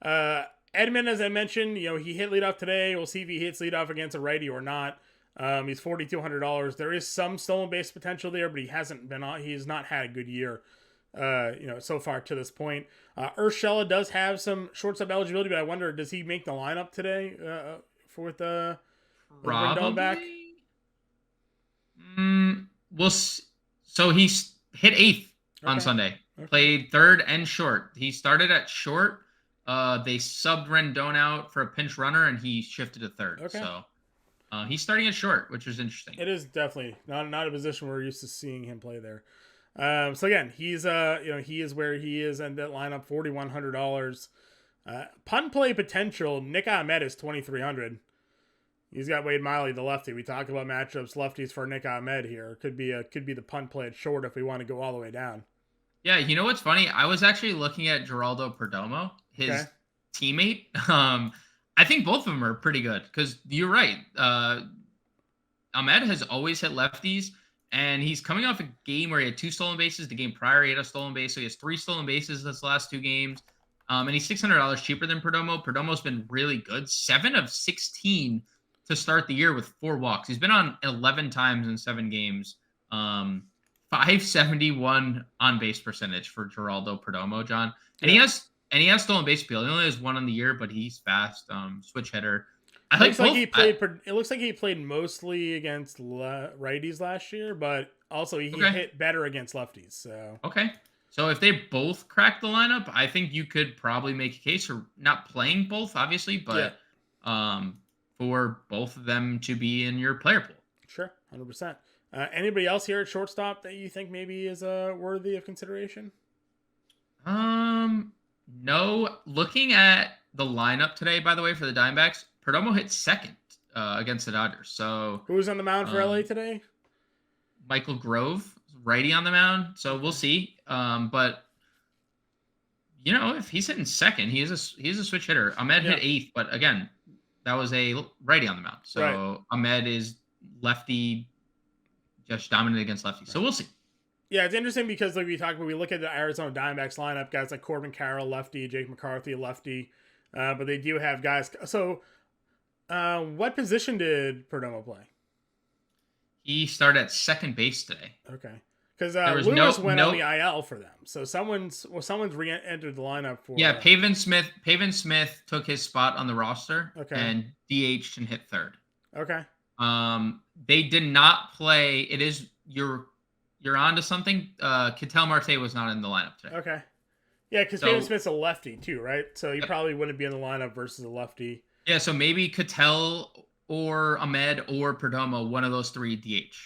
Edman, as I mentioned, he hit leadoff today. We'll see if he hits leadoff against a righty or not. He's $4,200. There is some stolen base potential there, but he's not had a good year, so far to this point. Urshela does have some shortstop eligibility, but I wonder, does he make the lineup today with Rendon back? Well, so he's hit 8th on Sunday. Okay. Played 3rd and short. He started at short. They subbed Rendon out for a pinch runner, and he shifted to 3rd. Okay. So he's starting at short, which is interesting. It is definitely not a position we're used to seeing him play there. So again, he's he is where he is in that lineup, $4,100. Punt play potential. Nick Ahmed is $2,300. He's got Wade Miley, the lefty. We talk about matchups, lefties for Nick Ahmed here. Could be the punt play at short if we want to go all the way down. Yeah, you know what's funny? I was actually looking at Geraldo Perdomo, his teammate. I think both of them are pretty good because you're right. Ahmed has always hit lefties, and he's coming off a game where he had 2 stolen bases. The game prior, he had a stolen base, so he has 3 stolen bases this last 2 games. And he's $600 cheaper than Perdomo. Perdomo's been really good. 7 of 16 to start the year with 4 walks. He's been on 11 times in 7 games. 571 on base percentage for Geraldo Perdomo, John. And he has stolen base appeal. He only has 1 on the year, but he's fast. Switch hitter. It looks like he played mostly against righties last year, but also he hit better against lefties. So So if they both crack the lineup, I think you could probably make a case for not playing both, obviously, but for both of them to be in your player pool. Sure, 100%. Anybody else here at shortstop that you think maybe is worthy of consideration? No. Looking at the lineup today, by the way, for the Diamondbacks, Perdomo hit 2nd against the Dodgers. So who's on the mound for LA today? Michael Grove, righty on the mound. So we'll see. But if he's hitting 2nd, he is a switch hitter. Ahmed hit 8th, but again, that was a righty on the mound. So Ahmed is lefty, just dominant against lefty. So we'll see. Yeah, it's interesting because like we talked about, we look at the Arizona Diamondbacks lineup, guys like Corbin Carroll, lefty, Jake McCarthy, lefty. But they do have guys. So what position did Perdomo play? He started at 2nd base today. Okay. Because Lewis went on the IL for them. So someone's re-entered the lineup for... Yeah, Pavin Smith took his spot on the roster and DH'd and hit 3rd. Okay. They did not play... It is... You're on to something. Ketel Marte was not in the lineup today. Okay. Yeah, because Pavin Smith's a lefty too, right? So he probably wouldn't be in the lineup versus a lefty. Yeah, so maybe Ketel or Ahmed or Perdomo, one of those 3 DH.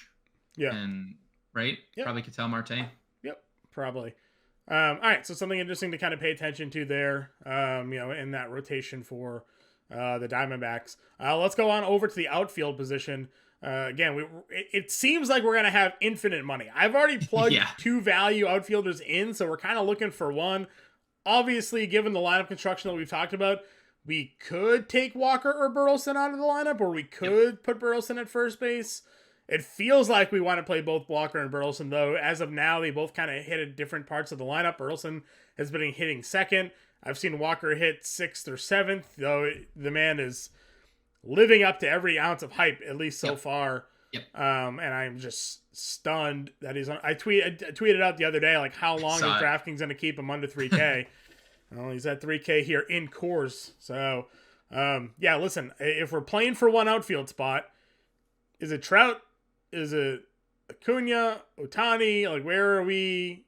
Yeah. And... Right? Yep. Probably Ketel Marte. Yep, probably. All right, so something interesting to kind of pay attention to there, in that rotation for the Diamondbacks. Let's go on over to the outfield position. Again, it seems like we're going to have infinite money. I've already plugged 2 value outfielders in, so we're kind of looking for one. Obviously, given the lineup construction that we've talked about, we could take Walker or Burleson out of the lineup, or we could put Burleson at first base. It feels like we want to play both Walker and Burleson, though. As of now, they both kind of hit at different parts of the lineup. Burleson has been hitting 2nd. I've seen Walker hit 6th or 7th, though the man is living up to every ounce of hype, at least so far. Yep. And I'm just stunned that he's on. I tweeted out the other day, like, how long is DraftKings going to keep him under 3K? Well, he's at 3K here in Coors. So, yeah, listen, if we're playing for one outfield spot, is it Trout? Is it Acuna, Ohtani? Like, where are we?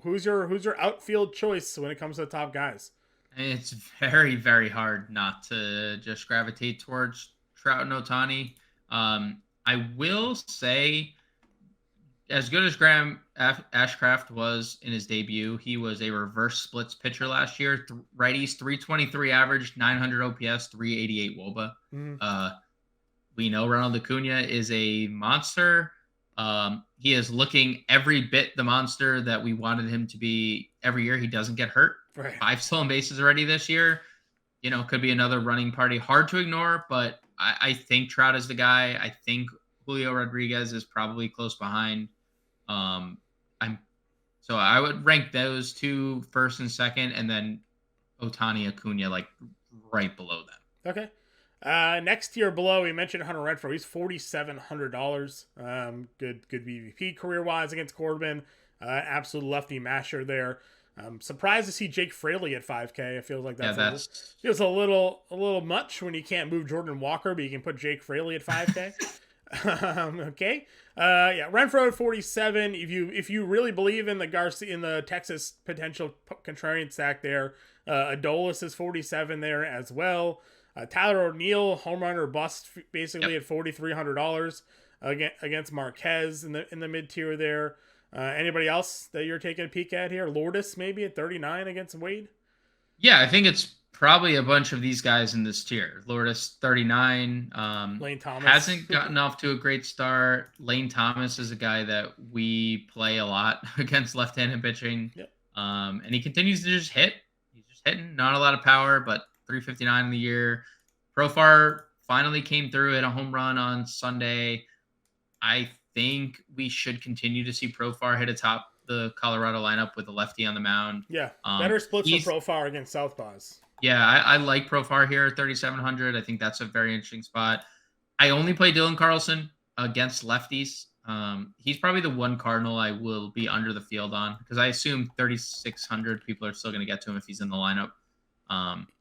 Who's your outfield choice when it comes to the top guys? It's very, very hard not to just gravitate towards Trout and Ohtani. I will say, as good as Graham Ashcraft was in his debut, he was a reverse splits pitcher last year. Righties 323 average, 900 OPS, 388 WOBA. Mm-hmm. We know Ronald Acuna is a monster. He is looking every bit the monster that we wanted him to be every year. He doesn't get hurt. Right. 5 stolen bases already this year. Could be another running party. Hard to ignore, but I think Trout is the guy. I think Julio Rodriguez is probably close behind. So I would rank those two first and second, and then Ohtani, Acuna like right below them. Okay. Next tier below, we mentioned Hunter Renfroe. He's $4,700. Good BVP career wise against Corbin. Absolute lefty masher there. I'm surprised to see Jake Fraley at 5K. It feels like feels a little much when you can't move Jordan Walker, but you can put Jake Fraley at 5K. Okay. Renfroe at 47. If you really believe in the Texas potential contrarian stack there, Adolis is 47 there as well. Tyler O'Neill, home run or bust, basically at $4,300 against Marquez in the mid tier there. Anybody else that you're taking a peek at here? Lourdes maybe at 39 against Wade? Yeah, I think it's probably a bunch of these guys in this tier. Lourdes 39. Lane Thomas hasn't gotten off to a great start. Lane Thomas is a guy that we play a lot against left-handed pitching. Yep. And he continues to just hit. He's just hitting. Not a lot of power, but 359 in the year. Profar finally came through at a home run on Sunday. I think we should continue to see Profar hit atop the Colorado lineup with a lefty on the mound. Yeah, better splits for Profar against Southpaws. Yeah, I like Profar here at 3,700. I think that's a very interesting spot. I only play Dylan Carlson against lefties. He's probably the one Cardinal I will be under the field on because I assume 3,600 people are still going to get to him if he's in the lineup.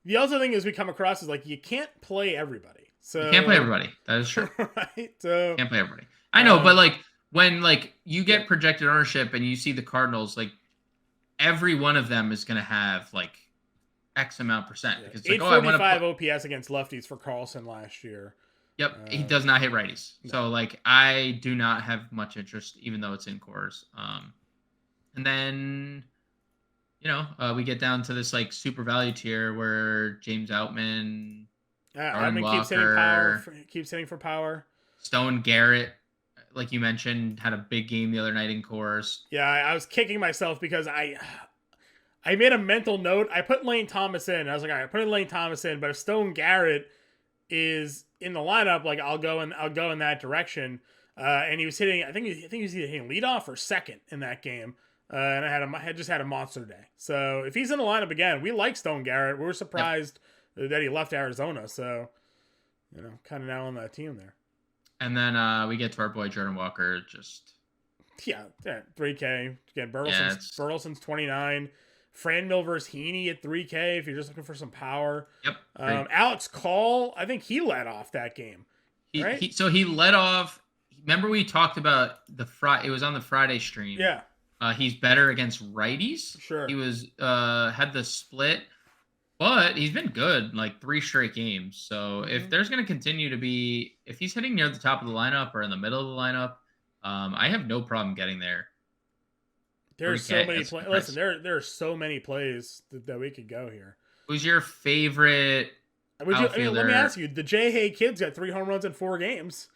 The other thing is we come across is like you can't play everybody. So you can't play everybody. That is true. Right. So can't play everybody. I know, but like when like you get projected ownership and you see the Cardinals, like every one of them is going to have like X amount percent because it's like 845 OPS against lefties for Carlson last year. Yep, he does not hit righties. No. So like I do not have much interest, even though it's in cores. And then we get down to this like super value tier where James Outman, Outman keeps hitting for power. Stone Garrett, like you mentioned, had a big game the other night in cores. Yeah, I was kicking myself because I made a mental note. I put Lane Thomas in. I was like, all right, put Lane Thomas in, but if Stone Garrett is in the lineup, like I'll go in that direction. And he was hitting. I think he was either hitting leadoff or second in that game. And I had just had a monster day. So if he's in the lineup again, we like Stone Garrett. We're surprised that he left Arizona. So kind of now on that team there. And then we get to our boy Jordan Walker. Just 3K again. Burleson's 29. Franmil versus Heaney at 3K if you're just looking for some power. Yep. Alex Call, I think he led off that game. Right? He led off. Remember we talked about it was on the Friday stream. Yeah. He's better against righties. Sure. He was had the split, but he's been good like 3 straight games. So if there's going to continue to be, if he's hitting near the top of the lineup or in the middle of the lineup, I have no problem getting there. There's so many plays. Listen, there are so many plays that we could go here. Who's your favorite outfielder? Let me ask you. The J. Hay kid's got 3 home runs in 4 games,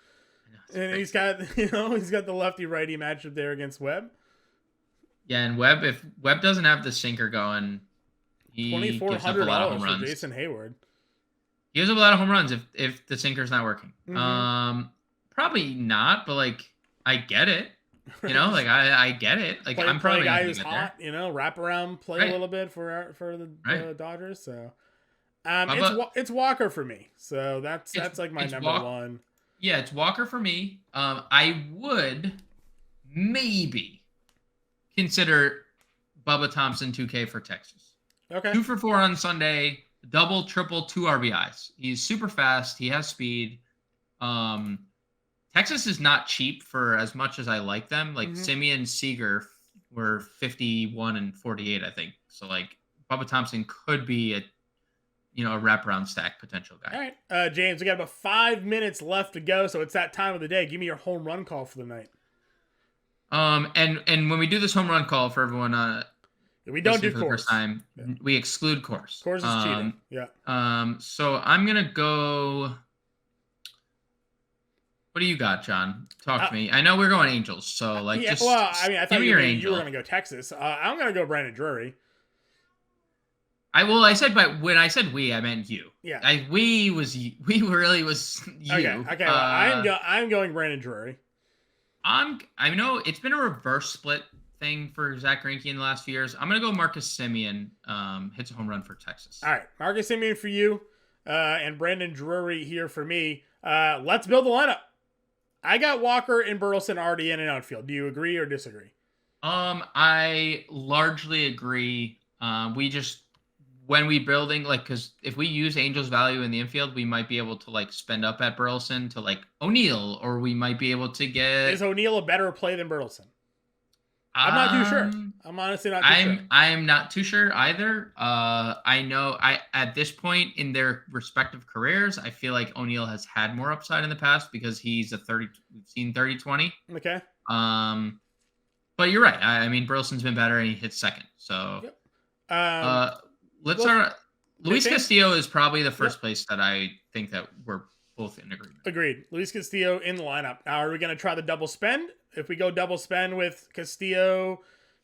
and he's got the lefty righty matchup there against Webb. Yeah, and Webb, if Webb doesn't have the sinker going, he gives up a lot of home runs. For Jason Hayward. He gives up a lot of home runs if the sinker's not working. Mm-hmm. Probably not, but like I get it. Like I get it. Like I'm probably a guy who's hot. Wrap around play a little bit for the Dodgers. So it's Walker for me. So that's like my number one. Yeah, it's Walker for me. I would maybe consider Bubba Thompson 2K for Texas. Okay. 2 for 4 on Sunday, double, triple, 2 RBIs. He's super fast. He has speed. Texas is not cheap for as much as I like them. Like Simeon, Seager were 51 and 48, I think. So like Bubba Thompson could be a wraparound stack potential guy. All right, James, we got about 5 minutes left to go, so it's that time of the day. Give me your home run call for the night. And when we do this home run call for everyone, we don't do for the first time. Yeah. We exclude Course. Course is cheating. Yeah. So I'm gonna go. What do you got, John? Talk to me. I know we're going Angels, so like just. Well, I mean, I thought you were gonna go Texas. I'm gonna go Brandon Drury. I said, but when I said we, I meant you. Yeah. We really was you. Okay. Well, I'm going Brandon Drury. I know it's been a reverse split thing for Zach Greinke in the last few years. I'm gonna go Marcus Semien. Hits a home run for Texas. All right, Marcus Semien for you, and Brandon Drury here for me. Let's build the lineup. I got Walker and Burleson already in an outfield. Do you agree or disagree? I largely agree. When we building, like, because if we use Angels value in the infield, we might be able to like spend up at Burleson to like O'Neill, or we might be able to get. Is O'Neill a better play than Burleson? I'm not too sure. I'm honestly not too sure. I'm not too sure either. I know at this point in their respective careers, I feel like O'Neill has had more upside in the past because he's we've seen 30-20. Okay. But you're right. I mean, Burleson's been better and he hits second. So yep. Let's start. Luis Castillo is probably the first place that I think that we're both in agreement. Agreed. Luis Castillo in the lineup. Now, are we going to try the double spend? If we go double spend with Castillo,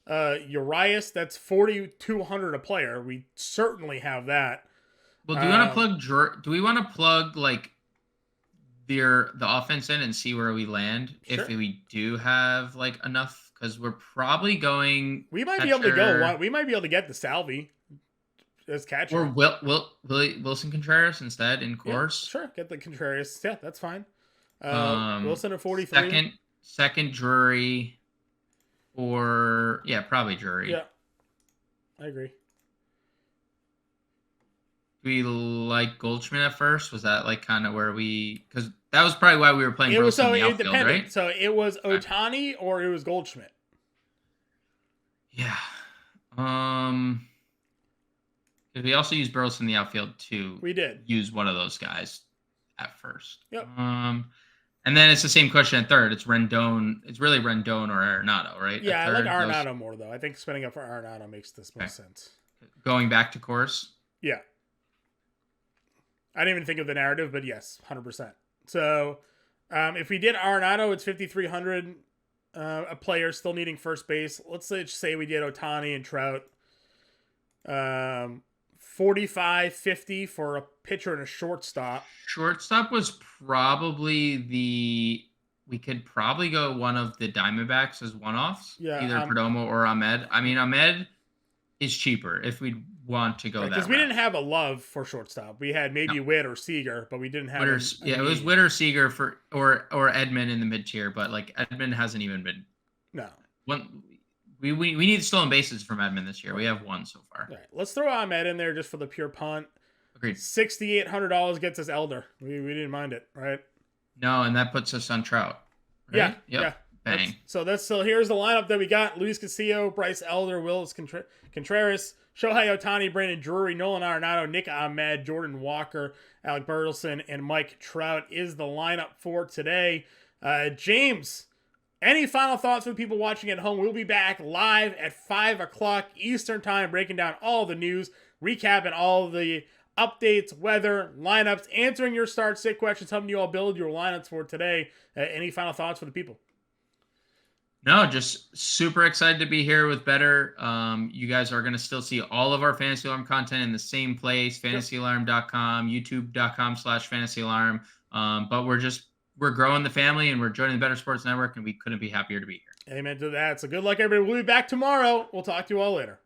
Urias, that's 4,200 a player. We certainly have that. Well, do we want to plug? Do we want to plug like the offense in and see where we land if we do have like enough? Because we're probably going. We might be able to go. We might be able to get the Salvi as catcher. Or Wilson Contreras instead in Course. Yeah, sure, get the Contreras. Yeah, that's fine. Wilson at 43. Second Drury, or probably Drury. Yeah, I agree. Do we like Goldschmidt at first? Was that like kind of where because that was probably why we were playing Burleson in the outfield, right? So it was Ohtani or it was Goldschmidt. Yeah. We also used Burleson in the outfield too. We did use one of those guys at first. Yep. And then it's the same question at third. It's Rendon. It's really Rendon or Arenado, right? Yeah, I like Arenado more though. I think spending up for Arenado makes this most sense. Going back to Course. Yeah. I didn't even think of the narrative, but yes, 100%. So, if we did Arenado, it's 5,300 a player still needing first base. Let's say we did Ohtani and Trout. 45-50 for a pitcher and a shortstop. Shortstop was probably we could probably go one of the Diamondbacks as one-offs. Yeah, either Perdomo or Ahmed. I mean, Ahmed is cheaper if we want to go that. Because we didn't have a love for shortstop. We had maybe Witt or Seager, but we didn't have. It was Witt or Seager or Edman in the mid tier, but like Edman hasn't even been. No. We need stolen bases from Edman this year. We have one so far. All right, let's throw Ahmed in there just for the pure punt. Agreed. $6,800 gets us Elder. We didn't mind it, right? No, and that puts us on Trout. Right? Yeah. Bang. So here's the lineup that we got: Luis Castillo, Bryce Elder, Willis Contreras, Shohei Ohtani, Brandon Drury, Nolan Arenado, Nick Ahmed, Jordan Walker, Alec Burleson, and Mike Trout is the lineup for today. James, any final thoughts for the people watching at home? We'll be back live at 5 o'clock Eastern time, breaking down all the news, recapping all the updates, weather, lineups, answering your start-sit questions, helping you all build your lineups for today. Any final thoughts for the people? No, just super excited to be here with Better. You guys are going to still see all of our Fantasy Alarm content in the same place, fantasyalarm.com, youtube.com/fantasyalarm. But we're growing the family and we're joining the Better Sports Network, and we couldn't be happier to be here. Amen to that. So good luck, everybody. We'll be back tomorrow. We'll talk to you all later.